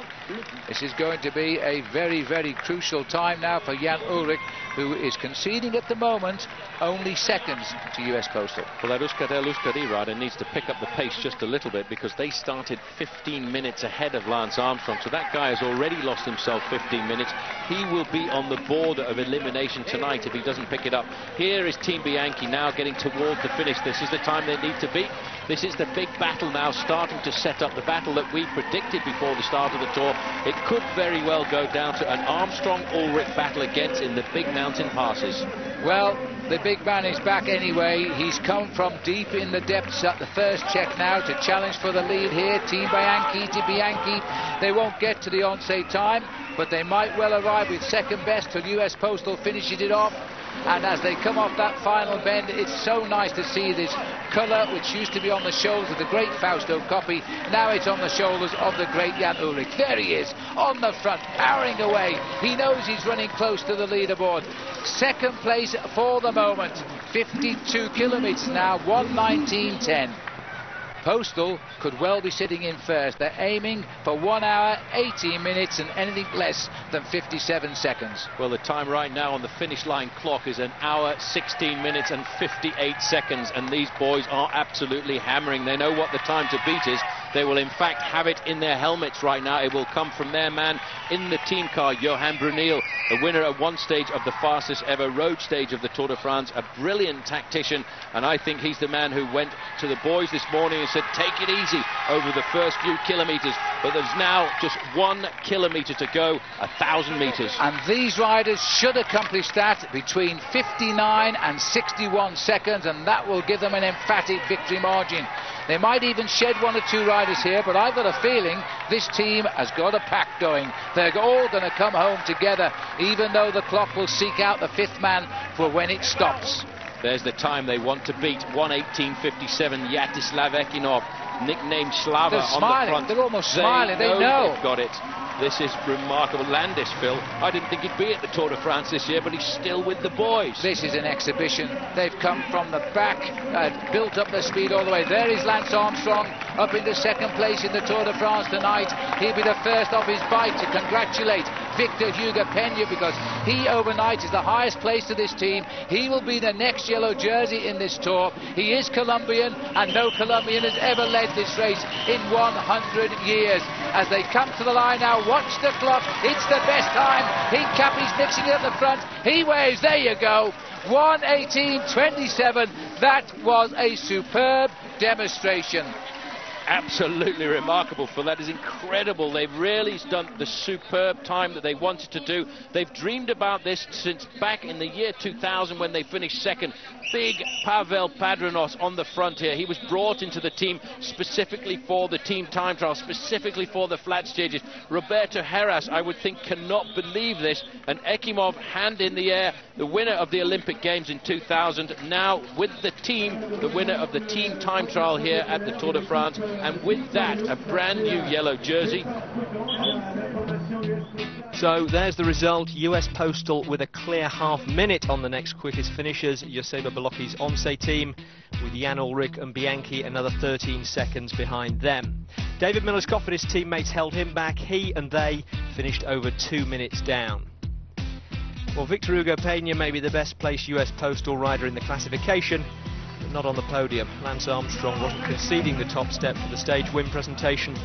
This is going to be a very, very crucial time now for Jan Ulrich, who is conceding at the moment only seconds to US Postal. Well, that Euskaltel-Euskadi rider needs to pick up the pace just a little bit because they started 15 minutes ahead of Lance Armstrong. So that guy has already lost himself 15 minutes. He will be on the border of elimination tonight if he doesn't pick it up. Here is Team Bianchi now getting toward the finish. This is the time they need to beat. This is the big battle now starting to set up, the battle that we predicted before the start of the Tour. It could very well go down to an Armstrong-Ulrich battle against in the big mountain passes. Well, the big man is back anyway. He's come from deep in the depths at the first check now to challenge for the lead here. Team Bianchi to Bianchi. They won't get to the Once time, but they might well arrive with 2nd best till US Postal finishes it off. And as they come off that final bend, it's so nice to see this colour, which used to be on the shoulders of the great Fausto Coppi. Now it's on the shoulders of the great Jan Ulrich. There he is, on the front, powering away. He knows he's running close to the leaderboard. 2nd place for the moment. 52 kilometres now, 1:19.10. Postal could well be sitting in first. They're aiming for 1 hour, 18 minutes and anything less than 57 seconds. Well, the time right now on the finish line clock is 1 hour, 16 minutes and 58 seconds. And these boys are absolutely hammering. They know what the time to beat is. They will in fact have it in their helmets right now. It will come from their man in the team car, Johan Brunel, the winner at one stage of the fastest ever road stage of the Tour de France, a brilliant tactician, and I think he's the man who went to the boys this morning and said, take it easy over the first few kilometres, but there's now just 1 kilometre to go, 1,000 metres. And these riders should accomplish that between 59 and 61 seconds, and that will give them an emphatic victory margin. They might even shed 1 or 2 riders here, but I've got a feeling this team has got a pack going. They're all going to come home together, even though the clock will seek out the 5th man for when it stops. There's the time they want to beat, 1:18.57, Yaroslav Ekinov. nicknamed Slava They're on smiling. the front. They're almost smiling. They know they've got it. This is remarkable. Landis, Phil, I didn't think he'd be at the Tour de France this year, but he's still with the boys. This is an exhibition. They've come from the back, built up their speed all the way. There is Lance Armstrong up into second place in the Tour de France tonight. He'll be the first of his bite to congratulate Victor Hugo Peña, because he overnight is the highest place to this team. He will be the next yellow jersey in this Tour. He is Colombian, and no Colombian has ever led this race in 100 years. As they come to the line now, watch the clock. It's the best time. Hincapie's mixing it at the front. He waves. There you go. 1:18.27. That was a superb demonstration. Absolutely remarkable, Phil. That is incredible. They've really done the superb time that they wanted to do. They've dreamed about this since back in the year 2000 when they finished second. Big Pavel Padronos on the front here. He was brought into the team specifically for the team time trial, specifically for the flat stages. Roberto Heras, I would think, cannot believe this. And Ekimov, hand in the air, the winner of the Olympic Games in 2000, now with the team, the winner of the team time trial here at the Tour de France. And with that, a brand new yellow jersey. So there's the result. US Postal with a clear half-minute on the next quickest finishers. Joseba Bolocchi's Once team, with Jan Ullrich and Bianchi another 13 seconds behind them. David Miller's Cofidis teammates held him back. He and they finished over 2 minutes down. Well, Victor Hugo Peña may be the best placed US Postal rider in the classification, but not on the podium. Lance Armstrong wasn't conceding the top step for the stage win presentation,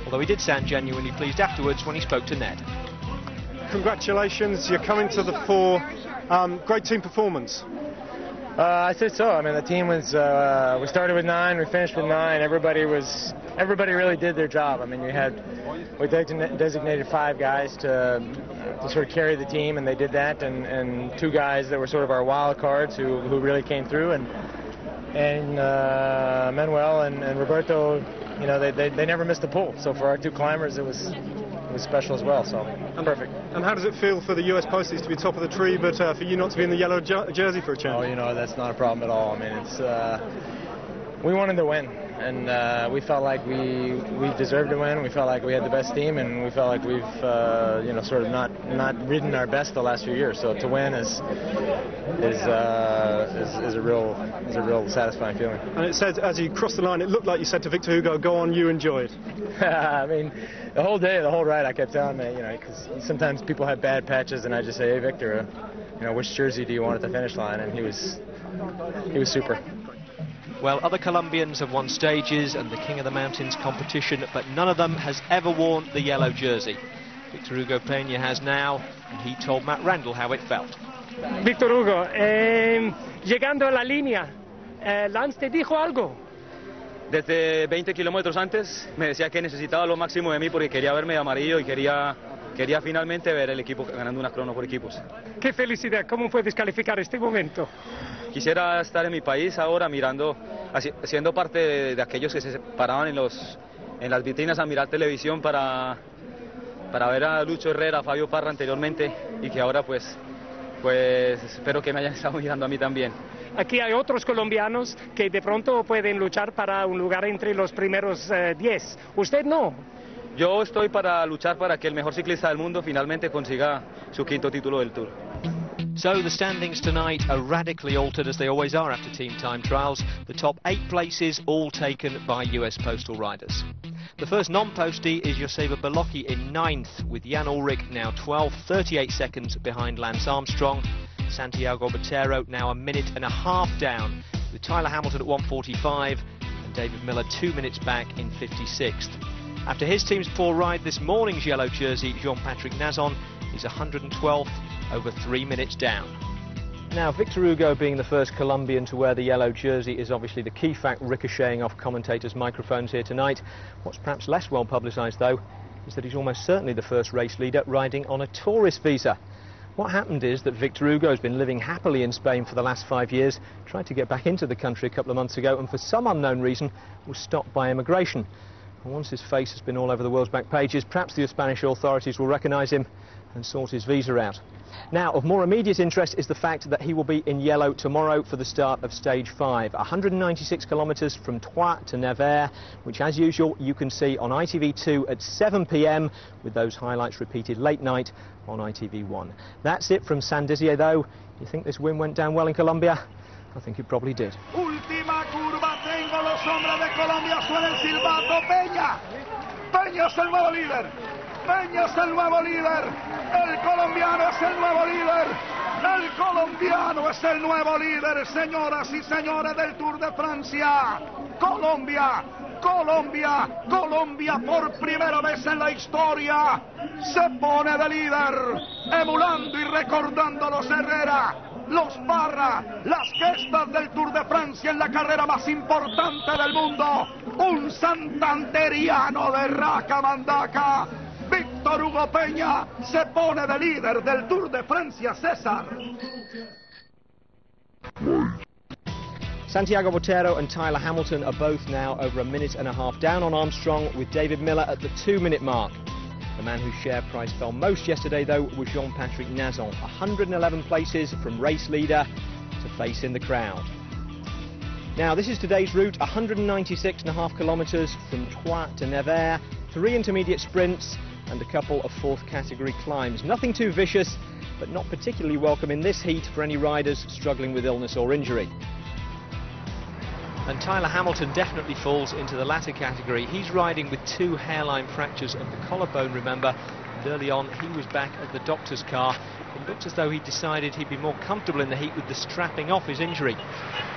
although he did sound genuinely pleased afterwards when he spoke to Ned. Congratulations, you're coming to the fore. Great team performance. I said so. I mean, the team was, we started with 9, we finished with 9. Everybody really did their job. I mean, we designated 5 guys to sort of carry the team, and they did that, and 2 guys that were sort of our wild cards who really came through, and Manuel and Roberto, you know, they never missed a pull. So for our 2 climbers, it was special as well, so perfect. And how does it feel for the US Posties to be top of the tree, but for you not to be in the yellow jersey for a change? Oh, you know, that's not a problem at all. I mean, it's we wanted to win, and we felt like we deserved to win. We felt like we had the best team, and we felt like we've you know, sort of not ridden our best the last few years. So to win is a real satisfying feeling. And it said, as you crossed the line, it looked like you said to Victor Hugo, "Go on, you enjoyed." I mean, the whole day, the whole ride, I kept telling him, you know, because sometimes people have bad patches, and I just say, "Hey, Victor, you know, which jersey do you want at the finish line?" And he was super. Well, other Colombians have won stages and the King of the Mountains competition, but none of them has ever worn the yellow jersey. Victor Hugo Peña has now, and he told Matt Randall how it felt. Victor Hugo, llegando a la línea, Lance te dijo algo. Desde 20 kilómetros antes me decía que necesitaba lo máximo de mí porque quería verme de amarillo y quería finalmente ver el equipo ganando una crono por equipos. Qué felicidad, ¿cómo puedes calificar este momento? Quisiera estar en mi país ahora mirando, siendo parte de aquellos que se paraban en las vitrinas a mirar televisión para ver a Lucho Herrera, a Fabio Parra anteriormente, y que ahora pues espero que me hayan estado mirando a mí también. Aquí hay otros colombianos que de pronto pueden luchar para un lugar entre los primeros 10. ¿Usted no? Yo estoy para luchar para que el mejor ciclista del mundo finalmente consiga su 5º título del Tour. So the standings tonight are radically altered, as they always are after team time trials. The top 8 places all taken by US Postal riders. The first non-postie is Joseba Bolocchi in 9th, with Jan Ullrich now 12th, 38 seconds behind Lance Armstrong. Santiago Botero now 1.5 minutes down, with Tyler Hamilton at 1:45 and David Miller 2 minutes back in 56th. After his team's poor ride, this morning's yellow jersey, Jean-Patrick Nazon, is 112th, over 3 minutes down. Now, Victor Hugo being the first Colombian to wear the yellow jersey is obviously the key fact ricocheting off commentators' microphones here tonight. What's perhaps less well publicised, though, is that he's almost certainly the first race leader riding on a tourist visa. What happened is that Victor Hugo has been living happily in Spain for the last 5 years, tried to get back into the country a couple of months ago, and for some unknown reason was stopped by immigration. And once his face has been all over the world's back pages, perhaps the Spanish authorities will recognise him and sort his visa out. Now, of more immediate interest is the fact that he will be in yellow tomorrow for the start of Stage 5. 196 kilometres from Troyes to Nevers, which, as usual, you can see on ITV2 at 7 p.m, with those highlights repeated late night on ITV1. That's it from Saint-Dizier, though. You think this win went down well in Colombia? I think it probably did. Última curva, tengo los hombres de Colombia, suena el silbato. Peña, Peña es el nuevo líder. Peña es el nuevo líder. El colombiano es el nuevo líder. El colombiano es el nuevo líder, señoras y señores del Tour de Francia. Colombia, Colombia, Colombia por primera vez en la historia se pone de líder, emulando y recordando a los Herrera, los Parra, las gestas del Tour de Francia en la carrera más importante del mundo. Un santanderiano de raca mandaca, Víctor Hugo Peña, se pone de líder del Tour de Francia, César. Santiago Botero and Tyler Hamilton are both now over a minute and a half down on Armstrong, with David Miller at the 2-minute mark. The man whose share price fell most yesterday, though, was Jean-Patrick Nazon. 111 places from race leader to face in the crowd. Now, this is today's route, 196.5 kilometres from Troyes to Nevers, 3 intermediate sprints and a couple of fourth category climbs. Nothing too vicious, but not particularly welcome in this heat for any riders struggling with illness or injury. And Tyler Hamilton definitely falls into the latter category. He's riding with 2 hairline fractures of the collarbone, remember, and early on he was back at the doctor's car. It looked as though he decided he'd be more comfortable in the heat with the strapping off his injury.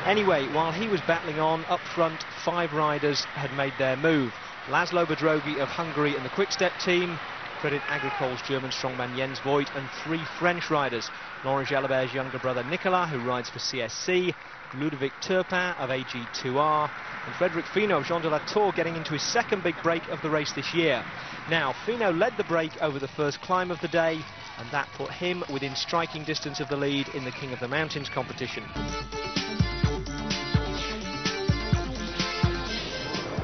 Anyway, while he was battling on, up front 5 riders had made their move. Laszlo Bedrogi of Hungary and the Quick-Step team, credit Agricole's German strongman Jens Voigt, and 3 French riders, Laurent Jalabert's younger brother Nicolas, who rides for CSC, Ludovic Turpin of AG2R, and Frédéric Finot of Jean de la Tour, getting into his second big break of the race this year. Now, Finot led the break over the first climb of the day, and that put him within striking distance of the lead in the King of the Mountains competition.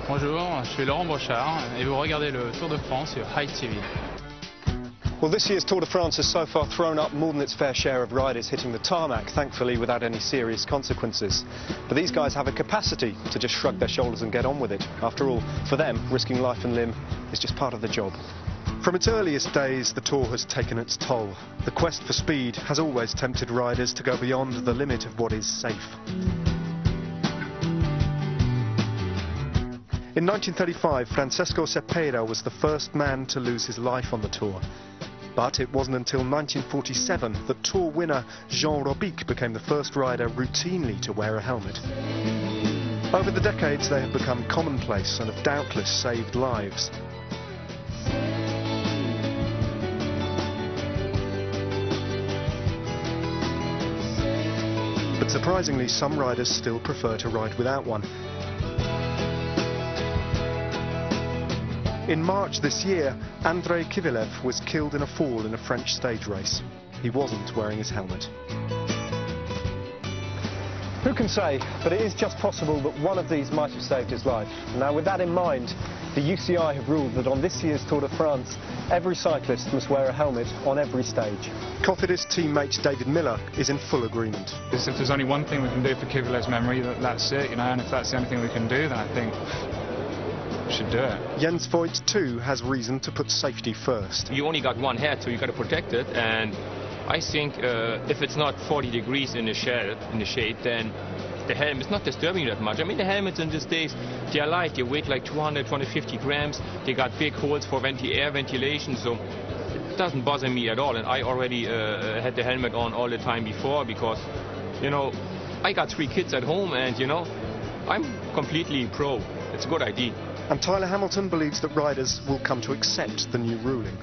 Bonjour, je suis Laurent Brochard et vous regardez le Tour de France sur High TV. Well, this year's Tour de France has so far thrown up more than its fair share of riders hitting the tarmac, thankfully without any serious consequences. But these guys have a capacity to just shrug their shoulders and get on with it. After all, for them, risking life and limb is just part of the job. From its earliest days, the Tour has taken its toll. The quest for speed has always tempted riders to go beyond the limit of what is safe. In 1935, Francesco Cepeda was the first man to lose his life on the Tour. But it wasn't until 1947 that Tour winner Jean Robic became the first rider routinely to wear a helmet. Over the decades, they have become commonplace and have doubtless saved lives. But surprisingly, some riders still prefer to ride without one. In March this year, Andrei Kivilev was killed in a fall in a French stage race. He wasn't wearing his helmet. Who can say, but it is just possible that one of these might have saved his life. Now, with that in mind, the UCI have ruled that on this year's Tour de France, every cyclist must wear a helmet on every stage. Cofidis teammate David Miller is in full agreement. If there's only one thing we can do for Kivilev's memory, that's it, you know, and if that's the only thing we can do, then I think should do it. Jens Voigt too has reason to put safety first. You only got one head, so you got to protect it, and I think if it's not 40 degrees in the shade, then the helmet is not disturbing you that much. I mean, the helmets in these days, they are light. They weigh like 200, 250 grams. They got big holes for air ventilation, so it doesn't bother me at all. And I already had the helmet on all the time before because, you know, I got 3 kids at home, and you know, I'm completely pro. It's a good idea. And Tyler Hamilton believes that riders will come to accept the new ruling.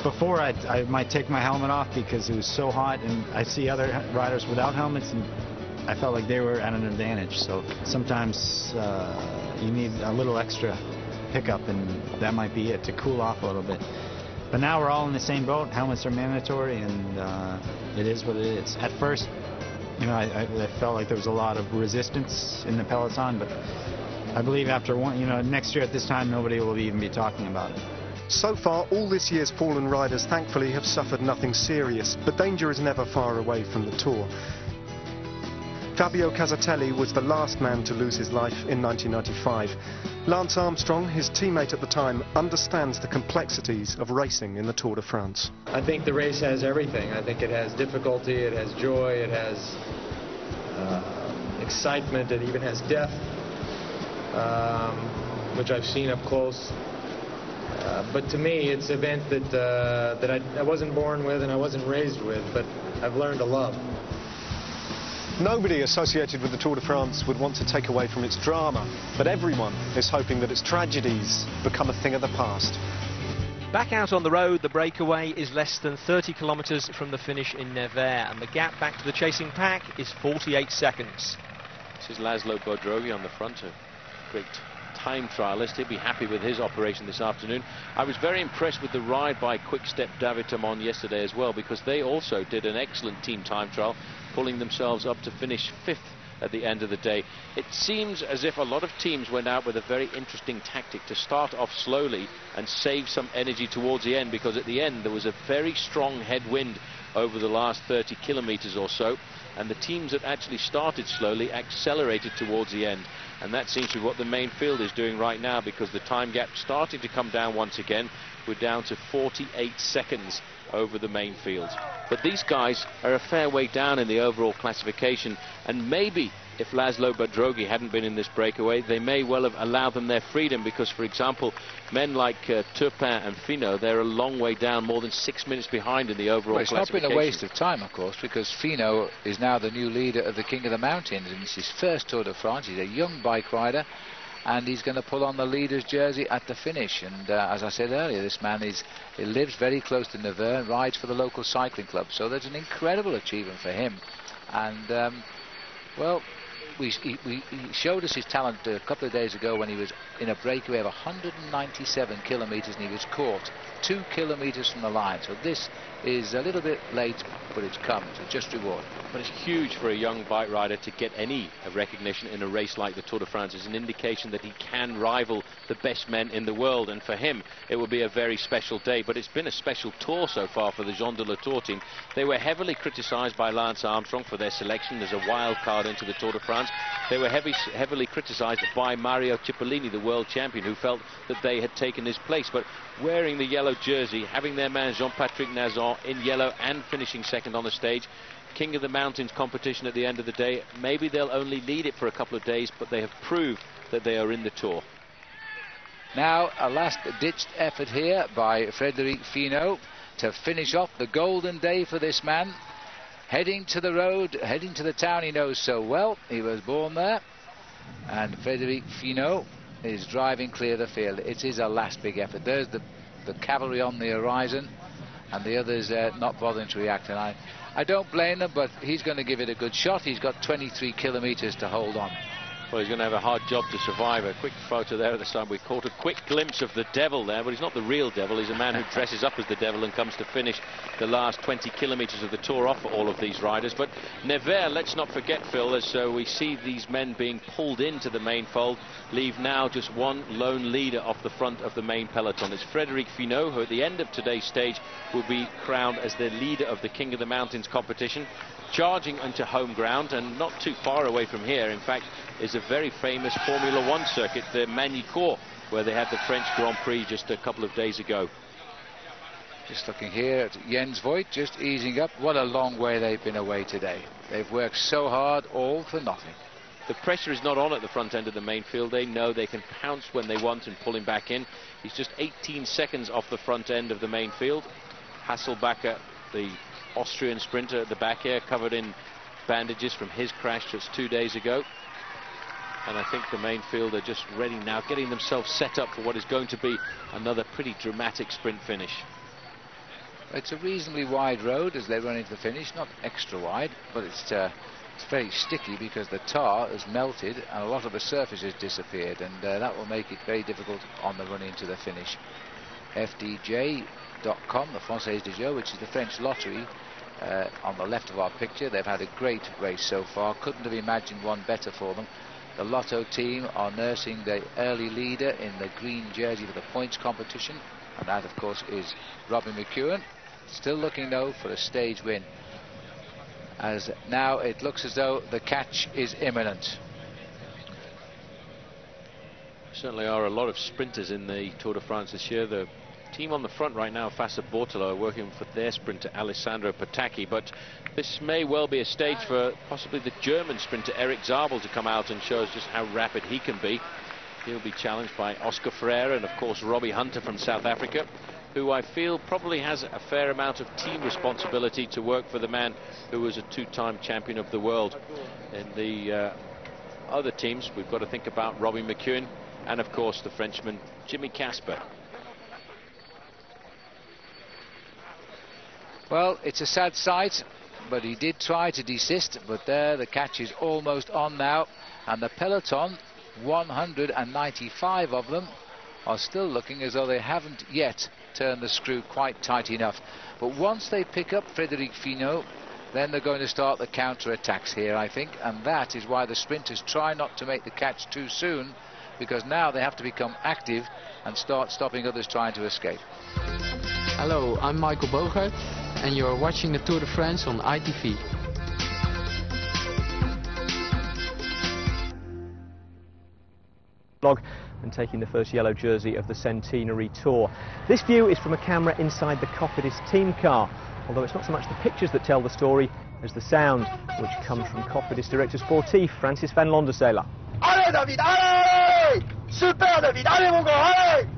Before, I might take my helmet off because it was so hot, and I see other riders without helmets, and I felt like they were at an advantage. So sometimes you need a little extra pickup, and that might be it, to cool off a little bit. But now we're all in the same boat. Helmets are mandatory, and it is what it is. At first, you know, I felt like there was a lot of resistance in the peloton, but I believe after one, you know, next year at this time, nobody will even be talking about it. So far, all this year's fallen riders thankfully have suffered nothing serious, but danger is never far away from the Tour. Fabio Casatelli was the last man to lose his life in 1995. Lance Armstrong, his teammate at the time, understands the complexities of racing in the Tour de France. I think the race has everything. I think it has difficulty, it has joy, it has excitement, it even has death, which I've seen up close. But to me, it's an event that I wasn't born with and I wasn't raised with, but I've learned to love. Nobody associated with the Tour de France would want to take away from its drama, but everyone is hoping that its tragedies become a thing of the past. Back out on the road, the breakaway is less than 30 kilometres from the finish in Nevers, and the gap back to the chasing pack is 48 seconds. This is Laszlo Boudrogi on the front, a great time trialist. He'll be happy with his operation this afternoon. I was very impressed with the ride by Quick Step David Tamon yesterday as well, because they also did an excellent team time trial, pulling themselves up to finish 5th at the end of the day. It seems as if a lot of teams went out with a very interesting tactic to start off slowly and save some energy towards the end, because at the end there was a very strong headwind over the last 30 kilometers or so, and the teams that actually started slowly accelerated towards the end, and that seems to be what the main field is doing right now, because the time gap starting to come down once again. We're down to 48 seconds over the main field. But these guys are a fair way down in the overall classification, and maybe if Laszlo Boudrogi hadn't been in this breakaway, they may well have allowed them their freedom, because, for example, men like Turpin and Finot, they're a long way down, more than 6 minutes behind in the overall classification. It's not been a waste of time, of course, because Finot is now the new leader of the King of the Mountains, and it's his first Tour de France. He's a young bike rider, and he's going to pull on the leader's jersey at the finish. And as I said earlier, this man he lives very close to Nevers and rides for the local cycling club, so that's an incredible achievement for him. And well, he showed us his talent a couple of days ago when he was in a breakaway of 197 kilometres and he was caught 2 kilometres from the line. So this is a little bit late, but it's come. It's a just reward. But it's huge for a young bike rider to get any recognition in a race like the Tour de France. It's an indication that he can rival the best men in the world, and for him it will be a very special day. But it's been a special tour so far for the Jean de la Tour team. They were heavily criticised by Lance Armstrong for their selection as a wild card into the Tour de France. They were heavily criticised by Mario Cipollini, the world champion, who felt that they had taken his place. But wearing the yellow jersey, having their man Jean-Patrick Nazon in yellow and finishing second on the stage, King of the Mountains competition at the end of the day, maybe they'll only lead it for a couple of days, but they have proved that they are in the Tour. Now a last-ditched effort here by Frédéric Finot to finish off the golden day for this man, heading to the road, heading to the town he knows so well. He was born there, and Frédéric Finot is driving clear the field. It is a last big effort. There's the cavalry on the horizon, and the others not bothering to react. And I don't blame them, but he's going to give it a good shot. He's got 23 kilometres to hold on. Well, he's going to have a hard job to survive. A quick photo there at the side. We caught a quick glimpse of the devil there, but he's not the real devil. He's a man who dresses up as the devil and comes to finish the last 20 kilometres of the Tour off for all of these riders. But Nevers, let's not forget, Phil, as we see these men being pulled into the main fold, leave now just one lone leader off the front of the main peloton. It's Frédéric Finot, who at the end of today's stage will be crowned as the leader of the King of the Mountains competition, charging into home ground, and not too far away from here, in fact, is a very famous Formula One circuit, the Magny-Cours, where they had the French Grand Prix just a couple of days ago. Just looking here at Jens Voigt, just easing up. What a long way they've been away today. They've worked so hard, all for nothing. The pressure is not on at the front end of the main field. They know they can pounce when they want and pull him back in. He's just 18 seconds off the front end of the main field. Hasselbacher, the Austrian sprinter at the back here, covered in bandages from his crash just 2 days ago. And I think the main field are just ready now, getting themselves set up for what is going to be another pretty dramatic sprint finish. It's a reasonably wide road as they run into the finish, not extra wide, but it's very sticky because the tar has melted and a lot of the surface has disappeared, and that will make it very difficult on the run into the finish. FDJ.com, the Française des Jeux, which is the French lottery, on the left of our picture. They've had a great race so far, couldn't have imagined one better for them. The Lotto team are nursing the early leader in the green jersey for the points competition. And that, of course, is Robbie McEwen. Still looking, though, for a stage win, as now it looks as though the catch is imminent. Certainly are a lot of sprinters in the Tour de France this year. The team on the front right now, Fassa Bortolo, are working for their sprinter Alessandro Patacchi, but this may well be a stage for possibly the German sprinter Eric Zabel to come out and show us just how rapid he can be. He'll be challenged by Oscar Freire and, of course, Robbie Hunter from South Africa, who I feel probably has a fair amount of team responsibility to work for the man who was a two-time champion of the world. In the other teams, we've got to think about Robbie McEwen and, of course, the Frenchman Jimmy Casper. Well, it's a sad sight, but he did try to desist, but there the catch is almost on now, and the peloton, 195 of them, are still looking as though they haven't yet turned the screw quite tight enough. But once they pick up Frédéric Finot, then they're going to start the counter-attacks here, I think, and that is why the sprinters try not to make the catch too soon, because now they have to become active and start stopping others trying to escape. Hello, I'm Michael Bogart, and you're watching the Tour de France on ITV. And taking the first yellow jersey of the Centenary Tour. This view is from a camera inside the Cofidis team car, although it's not so much the pictures that tell the story as the sound, which comes from Cofidis Director Sportif Francis van Londersela. Allez David, allez! Super David, allez mon grand, allez!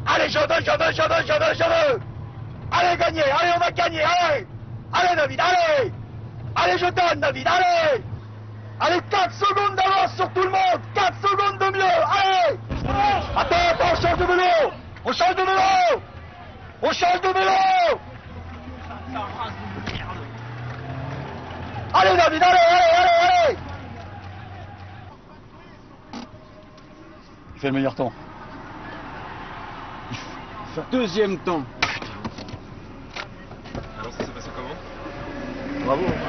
Allez, je veux! Allez gagner, allez on va gagner, allez! Allez David, allez! Allez je donne David, allez! Allez, 4 secondes d'avance sur tout le monde! 4 secondes de mieux! Allez! Attends, on change de vélo! On change de vélo! On change de vélo! Allez David, allez! Il fait le meilleur temps. Il fait deuxième temps. Alors ça s'est passé comment?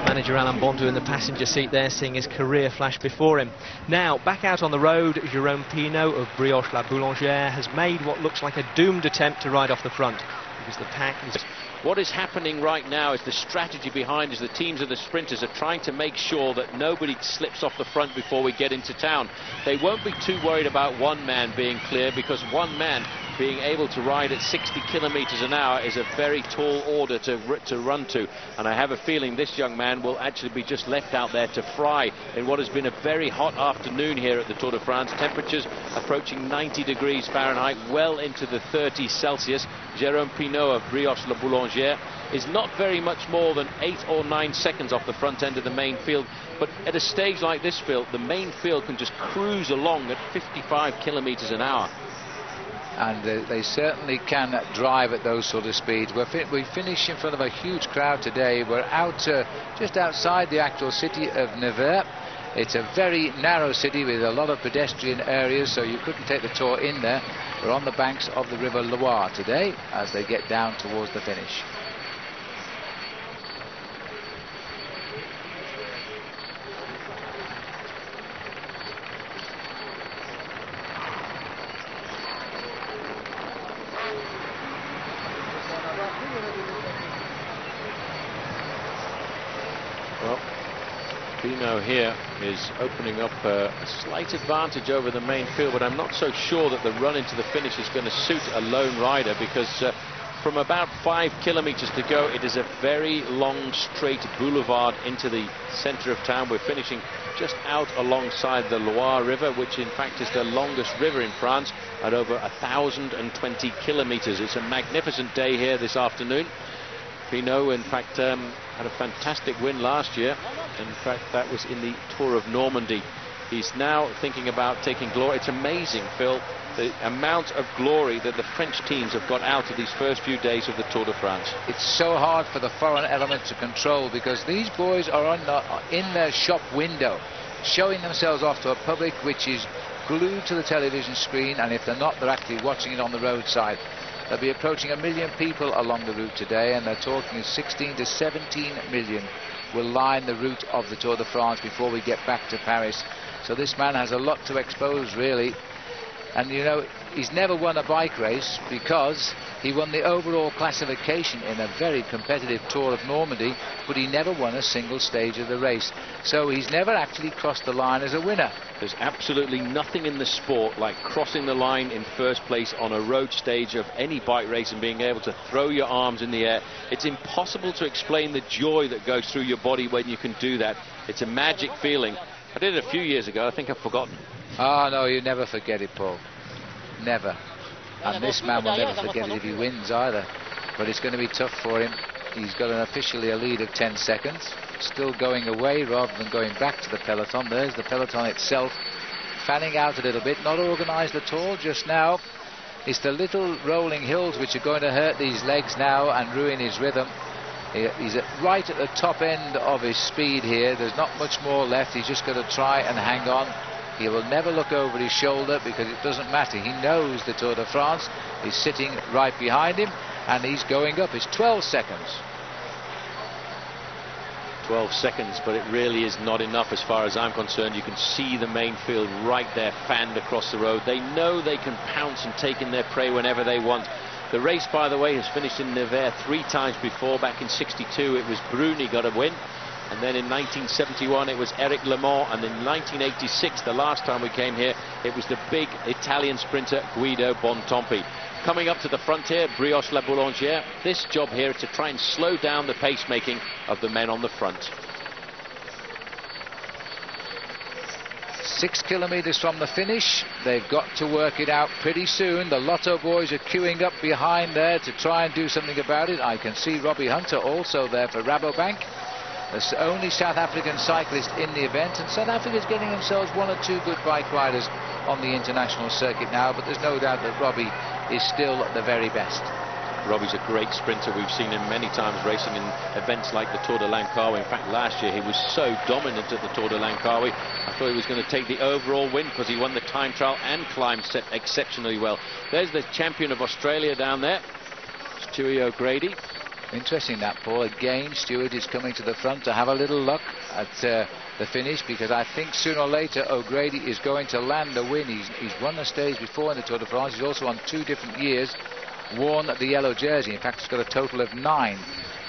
Manager Alain Bondu in the passenger seat there, seeing his career flash before him. Now, back out on the road, Jérôme Pinault of Brioche La Boulangère has made what looks like a doomed attempt to ride off the front, because the pack is... What is happening right now is the strategy behind is the teams of the sprinters are trying to make sure that nobody slips off the front before we get into town. They won't be too worried about one man being clear, because one man being able to ride at 60 kilometers an hour is a very tall order to run to, and I have a feeling this young man will actually be just left out there to fry in what has been a very hot afternoon here at the Tour de France. Temperatures approaching 90 degrees Fahrenheit, well into the 30s Celsius. Jérôme Pinault of Brioche La Boulangère is not very much more than 8 or 9 seconds off the front end of the main field, but at a stage like this field, the main field can just cruise along at 55 kilometers an hour. And they certainly can drive at those sort of speeds. We finish in front of a huge crowd today. We're out just outside the actual city of Nevers. It's a very narrow city with a lot of pedestrian areas, so you couldn't take the Tour in there. We're on the banks of the River Loire today as they get down towards the finish. Pinault here is opening up a slight advantage over the main field, but I'm not so sure that the run into the finish is going to suit a lone rider, because from about 5 kilometers to go, it is a very long straight boulevard into the center of town. We're finishing just out alongside the Loire River, which in fact is the longest river in France at over 1,020 kilometers. It's a magnificent day here this afternoon. Pinault, in fact, had a fantastic win last year. In fact, that was in the Tour of Normandy. He's now thinking about taking glory. It's amazing, Phil, the amount of glory that the French teams have got out of these first few days of the Tour de France. It's so hard for the foreign element to control, because these boys are in their shop window, showing themselves off to a public which is glued to the television screen, and if they're not, they're actually watching it on the roadside. They'll be approaching 1 million people along the route today, and they're talking 16 to 17 million will line the route of the Tour de France before we get back to Paris. So this man has a lot to expose, really. And you know, he's never won a bike race because he won the overall classification in a very competitive Tour of Normandy, but he never won a single stage of the race. So he's never actually crossed the line as a winner. There's absolutely nothing in the sport like crossing the line in first place on a road stage of any bike race and being able to throw your arms in the air. It's impossible to explain the joy that goes through your body when you can do that. It's a magic feeling. I did it a few years ago. I think I've forgotten. Oh, no, you never forget it, Paul. Never. And this man will never forget it if he wins either. But it's going to be tough for him. He's got officially a lead of 10 seconds. Still going away rather than going back to the peloton. There's the peloton itself, fanning out a little bit. Not organised at all just now. It's the little rolling hills which are going to hurt these legs now and ruin his rhythm. He's right at the top end of his speed here. There's not much more left. He's just going to try and hang on. He will never look over his shoulder because it doesn't matter. He knows the Tour de France is sitting right behind him, and he's going up. It's 12 seconds. 12 seconds, but it really is not enough as far as I'm concerned. You can see the main field right there fanned across the road. They know they can pounce and take in their prey whenever they want. The race, by the way, has finished in Nevers 3 times before. Back in '62 it was Bruni got a win, and then in 1971 it was Eric Le Mans, and in 1986, the last time we came here, it was the big Italian sprinter Guido Bontempi. Coming up to the front here, Brioche La Boulangère. This job here is to try and slow down the pacemaking of the men on the front. 6 kilometres from the finish. They've got to work it out pretty soon. The Lotto boys are queuing up behind there to try and do something about it. I can see Robbie Hunter also there for Rabobank. The only South African cyclist in the event, and South Africa's getting themselves 1 or 2 good bike riders on the international circuit now, but there's no doubt that Robbie is still the very best. Robbie's a great sprinter. We've seen him many times racing in events like the Tour de Langkawi. In fact, last year he was so dominant at the Tour de Langkawi. I thought he was going to take the overall win because he won the time trial and climbed exceptionally well. There's the champion of Australia down there, Stewie O'Grady. Interesting that, Paul. Again, Stewart is coming to the front to have a little luck at the finish, because I think sooner or later O'Grady is going to land a win. He's won the stage before in the Tour de France. He's also on 2 different years worn the yellow jersey. In fact, he's got a total of 9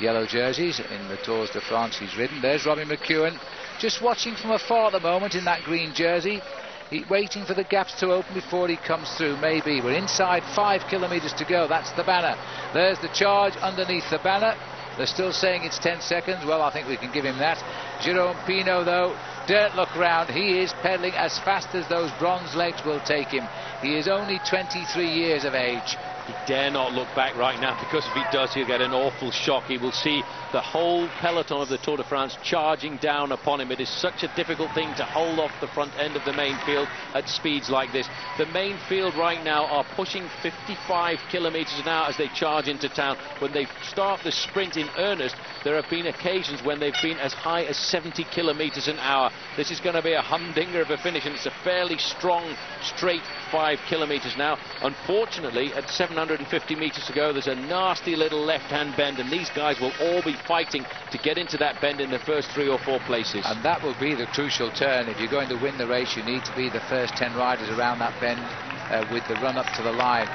yellow jerseys in the Tours de France he's ridden. There's Robbie McEwen, just watching from afar at the moment in that green jersey. He's waiting for the gaps to open before he comes through. Maybe we're inside 5 kilometres to go. That's the banner. There's the charge underneath the banner. They're still saying it's 10 seconds. Well, I think we can give him that. Jerome Pino, though, don't look round. He is pedalling as fast as those bronze legs will take him. He is only 23 years of age. He dare not look back right now, because if he does, he'll get an awful shock. He will see the whole peloton of the Tour de France charging down upon him. It is such a difficult thing to hold off the front end of the main field at speeds like this. The main field right now are pushing 55 kilometres an hour as they charge into town. When they start the sprint in earnest, there have been occasions when they've been as high as 70 kilometres an hour. This is going to be a humdinger of a finish, and it's a fairly strong, straight 5 kilometres now. Unfortunately, at 750 metres to go, there's a nasty little left-hand bend, and these guys will all be fighting to get into that bend in the first 3 or 4 places. And that will be the crucial turn. If you're going to win the race, you need to be the first 10 riders around that bend with the run up to the line.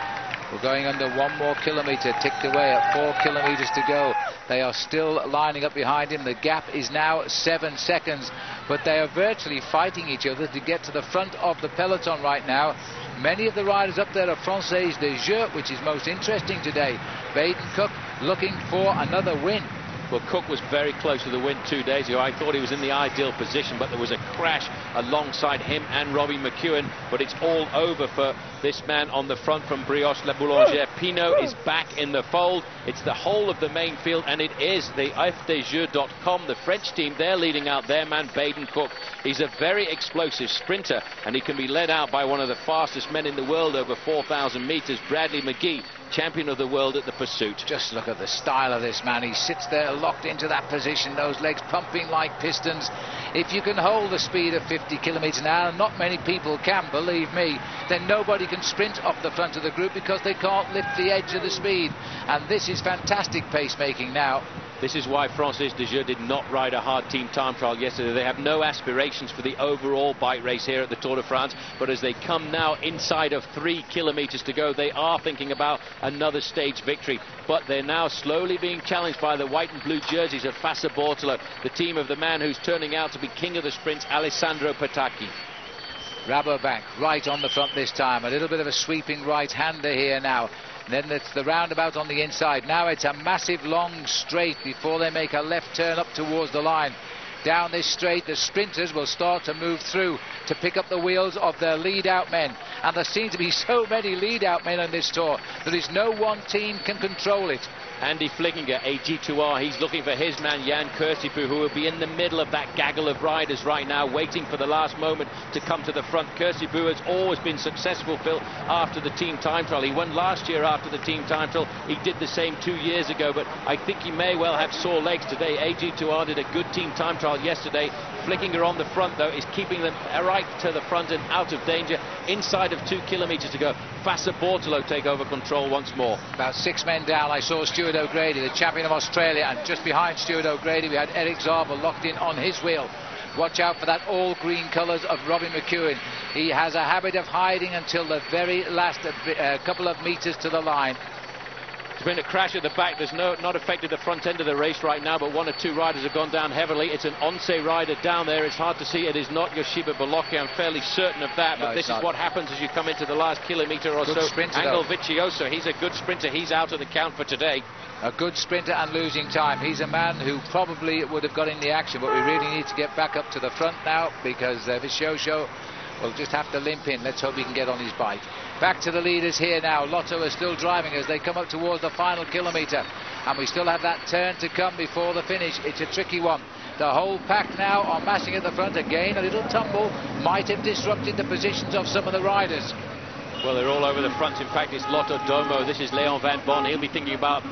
We're going under 1 more kilometre, ticked away at 4 kilometres to go. They are still lining up behind him. The gap is now 7 seconds, but they are virtually fighting each other to get to the front of the peloton right now. Many of the riders up there are Français de Jeu, which is most interesting today. Baden Cook looking for another win. Well, Cook was very close to the win 2 days ago. I thought he was in the ideal position, but there was a crash alongside him and Robbie McEwen. But it's all over for this man on the front from Brioche La Boulangère. Pinot is back in the fold. It's the whole of the main field, and it is the FDJeux.com, the French team. They're leading out their man, Baden Cook. He's a very explosive sprinter, and he can be led out by one of the fastest men in the world over 4,000 metres, Bradley McGee, champion of the world at the pursuit. Just look at the style of this man. He sits there locked into that position, those legs pumping like pistons. If you can hold the speed of 50 kilometres an hour, and not many people can, believe me, then nobody can sprint up the front of the group because they can't lift the edge of the speed. And this is fantastic pacemaking now. This is why France-Stage did not ride a hard team time trial yesterday. They have no aspirations for the overall bike race here at the Tour de France, but as they come now inside of 3 kilometers to go, they are thinking about another stage victory. But they're now slowly being challenged by the white and blue jerseys of Fassa Bortolo, the team of the man who's turning out to be king of the sprints, Alessandro Petacchi. Rabobank right on the front this time. A little bit of a sweeping right-hander here now. Then it's the roundabout on the inside. Now it's a massive long straight before they make a left turn up towards the line. Down this straight, the sprinters will start to move through to pick up the wheels of their lead-out men. And there seem to be so many lead-out men on this tour. There is no one team can control it. Andy Flickinger, AG2R, he's looking for his man Jan Kursipuu, who will be in the middle of that gaggle of riders right now, waiting for the last moment to come to the front. Kursipuu has always been successful, Phil, after the team time trial. He won last year after the team time trial. He did the same 2 years ago, but I think he may well have sore legs today. AG2R did a good team time trial yesterday. Flickinger on the front, though, is keeping them right to the front and out of danger. Inside of 2 kilometers to go, Fassa Bortolo take over control once more. About 6 men down. I saw Stuart O'Grady, the champion of Australia, and just behind Stuart O'Grady we had Eric Zabel locked in on his wheel. Watch out for that all-green colours of Robbie McEwen. He has a habit of hiding until the very last couple of metres to the line. There's been a crash at the back. There's not affected the front end of the race right now, but 1 or 2 riders have gone down heavily. It's an Once rider down there. It's hard to see. It is not Yoshiba Bolocchi. I'm fairly certain of that. But this is what happens as you come into the last kilometre or so. Angel Vicioso, he's a good sprinter. He's out of the count for today. A good sprinter and losing time. He's a man who probably would have got in the action, but we really need to get back up to the front now because Vicioso will just have to limp in. Let's hope he can get on his bike. Back to the leaders here now. Lotto is still driving as they come up towards the final kilometre. And we still have that turn to come before the finish. It's a tricky one. The whole pack now are massing at the front again. A little tumble might have disrupted the positions of some of the riders. Well, they're all over the front. In fact, it's Lotto Domo. This is Leon Van Bon. He'll be thinking about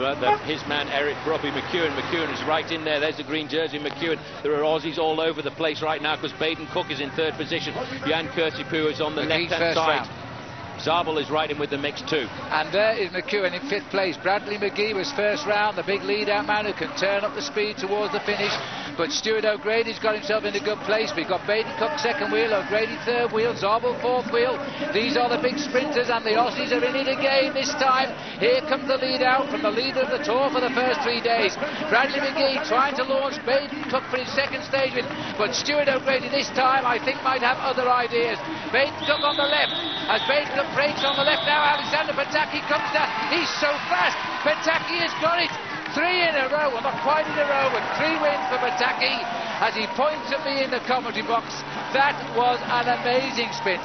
his man, Robbie McEwen. McEwen is right in there. There's the green jersey, McEwen. There are Aussies all over the place right now because Baden Cook is in 3rd position. Jan Kursipuu is on the left-hand side. Zabel is right in with the mix too. And there is McEwen in 5th place. Bradley McGee was 1st round, the big lead-out man who can turn up the speed towards the finish. But Stuart O'Grady's got himself in a good place. We've got Baden Cook 2nd wheel, O'Grady 3rd wheel, Zabel 4th wheel. These are the big sprinters and the Aussies are in it again this time. Here comes the lead-out from the leader of the Tour for the first 3 days. Bradley McGee trying to launch Baden Cook for his 2nd stage win. But Stuart O'Grady this time I think might have other ideas. Baden Cook on the left. As Baden Cook breaks on the left now, Alessandro Petacchi comes down. He's so fast. Petacchi has got it. 3 in a row, well not quite in a row, but 3 wins for Petacchi as he points at me in the commentary box. That was an amazing sprint.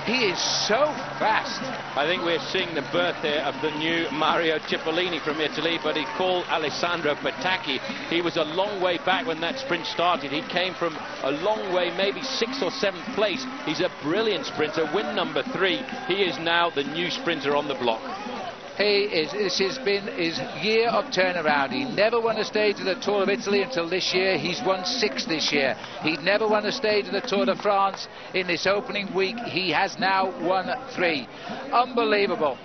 He is so fast. I think we're seeing the birth here of the new Mario Cipollini from Italy, but he called Alessandro Petacchi. He was a long way back when that sprint started. He came from a long way, maybe 6th or 7th place. He's a brilliant sprinter, win number 3. He is now the new sprinter on the block. This has been his year of turnaround. He never won a stage of the Tour of Italy until this year. He's won 6 this year. He'd never won a stage of the Tour de France in this opening week. He has now won 3. Unbelievable.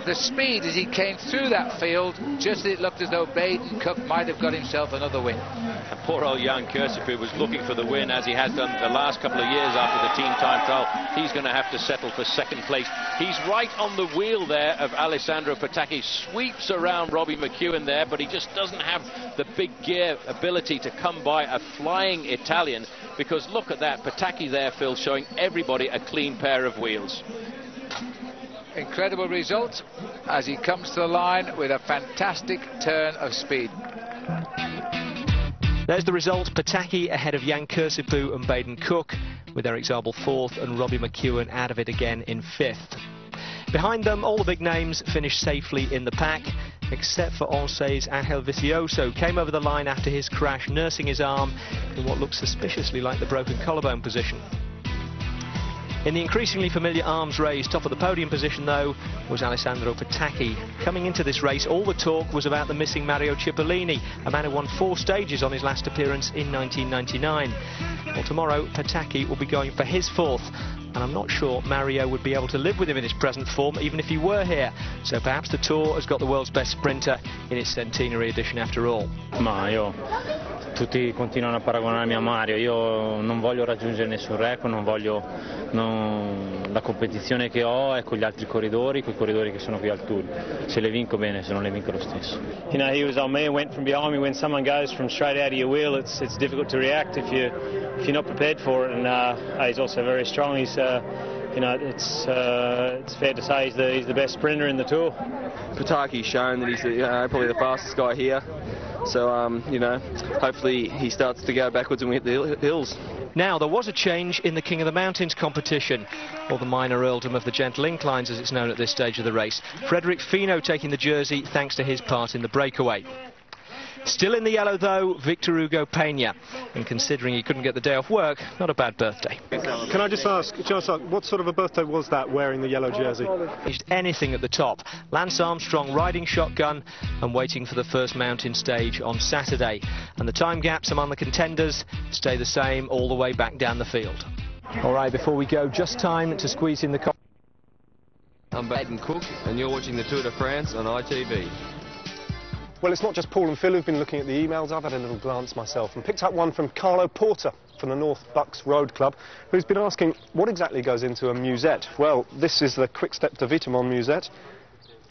The speed as he came through that field, just it looked as though Baden Cook might have got himself another win. And poor old Jan Kursipuu was looking for the win, as he has done the last couple of years after the team time trial. He's going to have to settle for 2nd place. He's right on the wheel there of Alessandro Petacchi, sweeps around Robbie McEwen there, but he just doesn't have the big gear ability to come by a flying Italian, because look at that, Petacchi there, Phil, showing everybody a clean pair of wheels. Incredible result as he comes to the line with a fantastic turn of speed. There's the result. Petacchi ahead of Jan Kursipuu and Baden Cook, with Eric Zabel 4th and Robbie McEwen out of it again in 5th. Behind them, all the big names finished safely in the pack, except for Once's Angel Vicioso. Came over the line after his crash, nursing his arm in what looks suspiciously like the broken collarbone position. In the increasingly familiar arms race, top of the podium position though was Alessandro Petacchi. Coming into this race, all the talk was about the missing Mario Cipollini, a man who won 4 stages on his last appearance in 1999. Well, tomorrow Petacchi will be going for his 4th, and I'm not sure Mario would be able to live with him in his present form even if he were here. So perhaps the Tour has got the world's best sprinter in its centenary edition after all. Tutti continuano a paragonarmi a Mario, io non voglio raggiungere nessun record, la competizione che ho è con gli altri corridori, con i corridori che sono qui al Tour. Se le vinco bene, se non le vinco lo stesso. You know, he was on me and went from behind me. When someone goes from straight out of your wheel, it's difficult to react if you're not prepared for it. And he's also very strong. He's you know, it's fair to say he's the best sprinter in the Tour. Petacchi's shown that he's probably the fastest guy here. So, you know, hopefully he starts to go backwards and we hit the hills. Now, there was a change in the King of the Mountains competition, or the minor earldom of the gentle inclines as it's known at this stage of the race. Frederic Fino taking the jersey thanks to his part in the breakaway. Still in the yellow though, Victor Hugo Peña, and considering he couldn't get the day off work, not a bad birthday. Can I just ask, what sort of a birthday was that, wearing the yellow jersey? Anything at the top. Lance Armstrong riding shotgun and waiting for the first mountain stage on Saturday. And the time gaps among the contenders stay the same all the way back down the field. All right, before we go, just time to squeeze in the... I'm Baden Cook, and you're watching the Tour de France on ITV. Well, it's not just Paul and Phil who've been looking at the emails. I've had a little glance myself and picked up one from Carlo Porter from the North Bucks Road Club, who's been asking what exactly goes into a musette. Well, this is the Quick Step de Vitamon musette,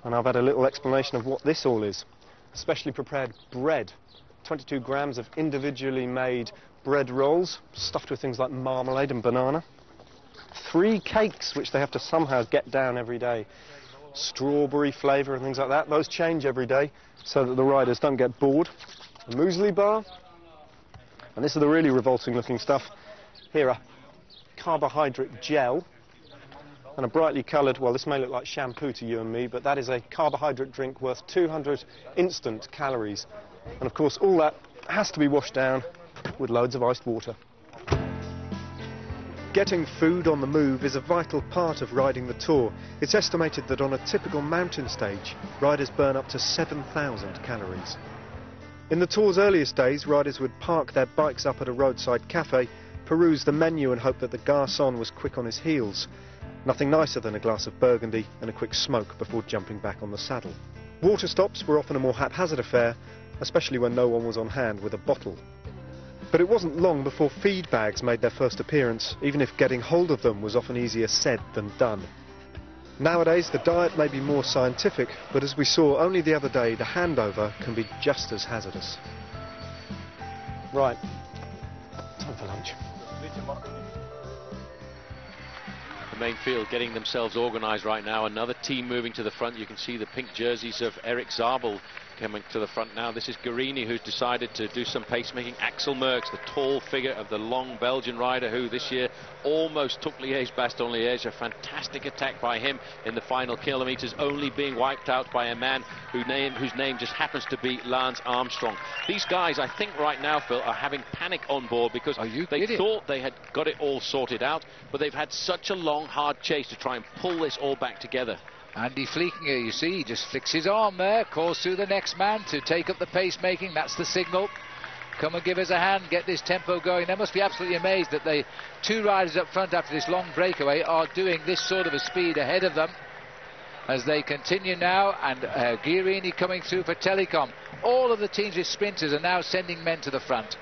and I've had a little explanation of what this all is. Specially prepared bread, 22 grams of individually made bread rolls, stuffed with things like marmalade and banana. 3 cakes, which they have to somehow get down every day. Strawberry flavour and things like that. Those change every day so that the riders don't get bored. A muesli bar. And this is the really revolting looking stuff. Here, a carbohydrate gel. And a brightly coloured, well, this may look like shampoo to you and me, but that is a carbohydrate drink worth 200 instant calories. And of course, all that has to be washed down with loads of iced water. Getting food on the move is a vital part of riding the Tour. It's estimated that on a typical mountain stage, riders burn up to 7,000 calories. In the Tour's earliest days, riders would park their bikes up at a roadside cafe, peruse the menu and hope that the garçon was quick on his heels. Nothing nicer than a glass of burgundy and a quick smoke before jumping back on the saddle. Water stops were often a more haphazard affair, especially when no one was on hand with a bottle. But it wasn't long before feed bags made their first appearance, even if getting hold of them was often easier said than done. Nowadays, the diet may be more scientific, but as we saw only the other day, the handover can be just as hazardous. Right, time for lunch. The main field getting themselves organised right now. Another team moving to the front. You can see the pink jerseys of Eric Zabel coming to the front now. This is Guerini, who's decided to do some pacemaking. Axel Merckx, the tall figure of the long Belgian rider who this year almost took Liège-Bastogne-Liège. A fantastic attack by him in the final kilometres, only being wiped out by a man whose name just happens to be Lance Armstrong. These guys, I think right now, Phil, are having panic on board because they thought they had got it all sorted out, but they've had such a long, hard chase to try and pull this all back together. Andy Fleekinger, you see, he just flicks his arm there, calls to the next man to take up the pacemaking. That's the signal. Come and give us a hand, get this tempo going. They must be absolutely amazed that the 2 riders up front after this long breakaway are doing this sort of a speed ahead of them as they continue now. And Guerini coming through for Telecom. All of the teams with sprinters are now sending men to the front.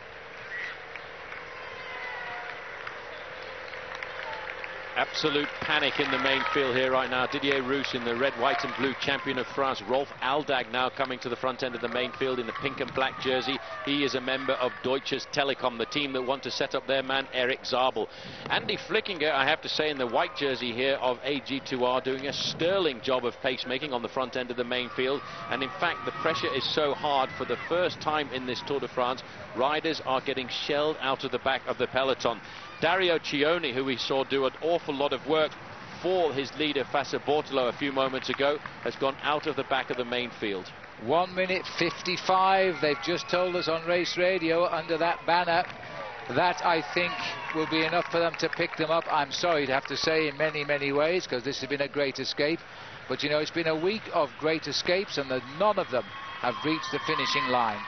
Absolute panic in the main field here right now. Didier Rousse in the red, white and blue, champion of France. Rolf Aldag now coming to the front end of the main field in the pink and black jersey. He is a member of Deutsches Telekom, the team that want to set up their man Eric Zabel. Andy Flickinger, I have to say, in the white jersey here of AG2R, doing a sterling job of pacemaking on the front end of the main field. And in fact, the pressure is so hard. For the first time in this Tour de France, riders are getting shelled out of the back of the peloton. Dario Cioni, who we saw do an awful lot of work for his leader Fassa Bortolo a few moments ago, has gone out of the back of the main field. 1 minute 55, they've just told us on race radio under that banner. that, I think, will be enough for them to pick them up. I'm sorry to have to say, in many, many ways, because this has been a great escape. But, you know, it's been a week of great escapes, and none of them have reached the finishing line.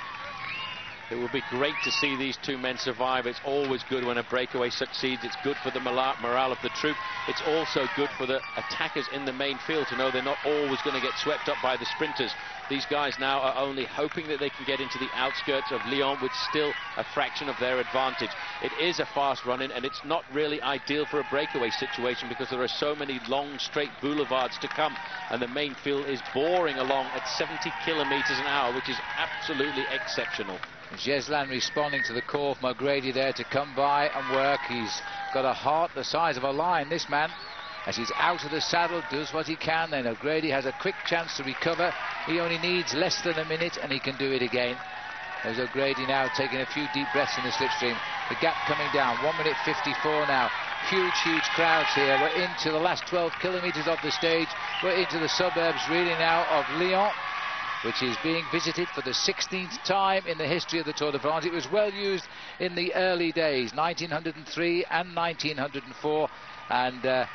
It would be great to see these two men survive. It's always good when a breakaway succeeds. It's good for the morale of the troop. It's also good for the attackers in the main field to know they're not always going to get swept up by the sprinters. These guys now are only hoping that they can get into the outskirts of Lyon with still a fraction of their advantage. It is a fast run-in, and it's not really ideal for a breakaway situation because there are so many long, straight boulevards to come, and the main field is boring along at 70 kilometers an hour, which is absolutely exceptional. Jeslan responding to the call from O'Grady there to come by and work. He's got a heart the size of a lion, this man. As he's out of the saddle, does what he can. Then O'Grady has a quick chance to recover. He only needs less than a minute and he can do it again. There's O'Grady now taking a few deep breaths in the slipstream. The gap coming down, 1 minute 54 now. Huge crowds here. We're into the last 12 kilometres of the stage. We're into the suburbs really now of Lyon, which is being visited for the 16th time in the history of the Tour de France. It was well used in the early days, 1903 and 1904, and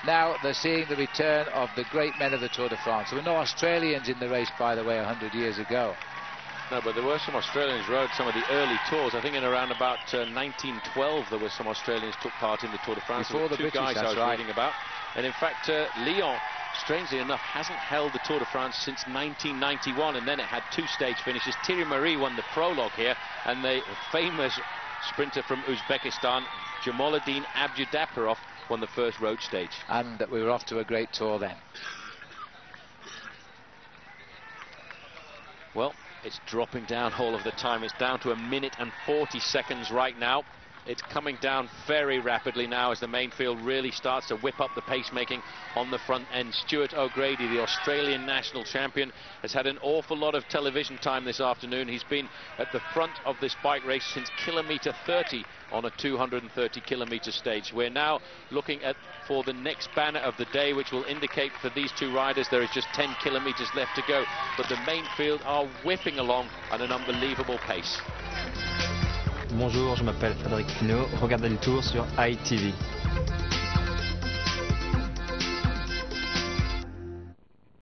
now they're seeing the return of the great men of the Tour de France. There were no Australians in the race, by the way, 100 years ago. No, but there were some Australians who rode some of the early tours. I think in around about 1912 there were some Australians took part in the Tour de France. Before the two British, guys I was right. reading about. And in fact, Lyon, strangely enough, hasn't held the Tour de France since 1991, and then it had two stage finishes. Thierry Marie won the prologue here, and the famous sprinter from Uzbekistan, Jamaluddin Abdudaparov, won the first road stage. And we were off to a great tour then. Well, it's dropping down all of the time. It's down to 1 minute and 40 seconds right now. It's coming down very rapidly now as the main field really starts to whip up the pacemaking on the front end. Stuart O'Grady, the Australian national champion, has had an awful lot of television time this afternoon. He's been at the front of this bike race since kilometre 30 on a 230-kilometre stage. We're now looking for the next banner of the day, which will indicate for these two riders there is just 10 kilometres left to go. But the main field are whipping along at an unbelievable pace. Bonjour, je m'appelle Frédéric Pinault. Regardez le Tour sur ITV.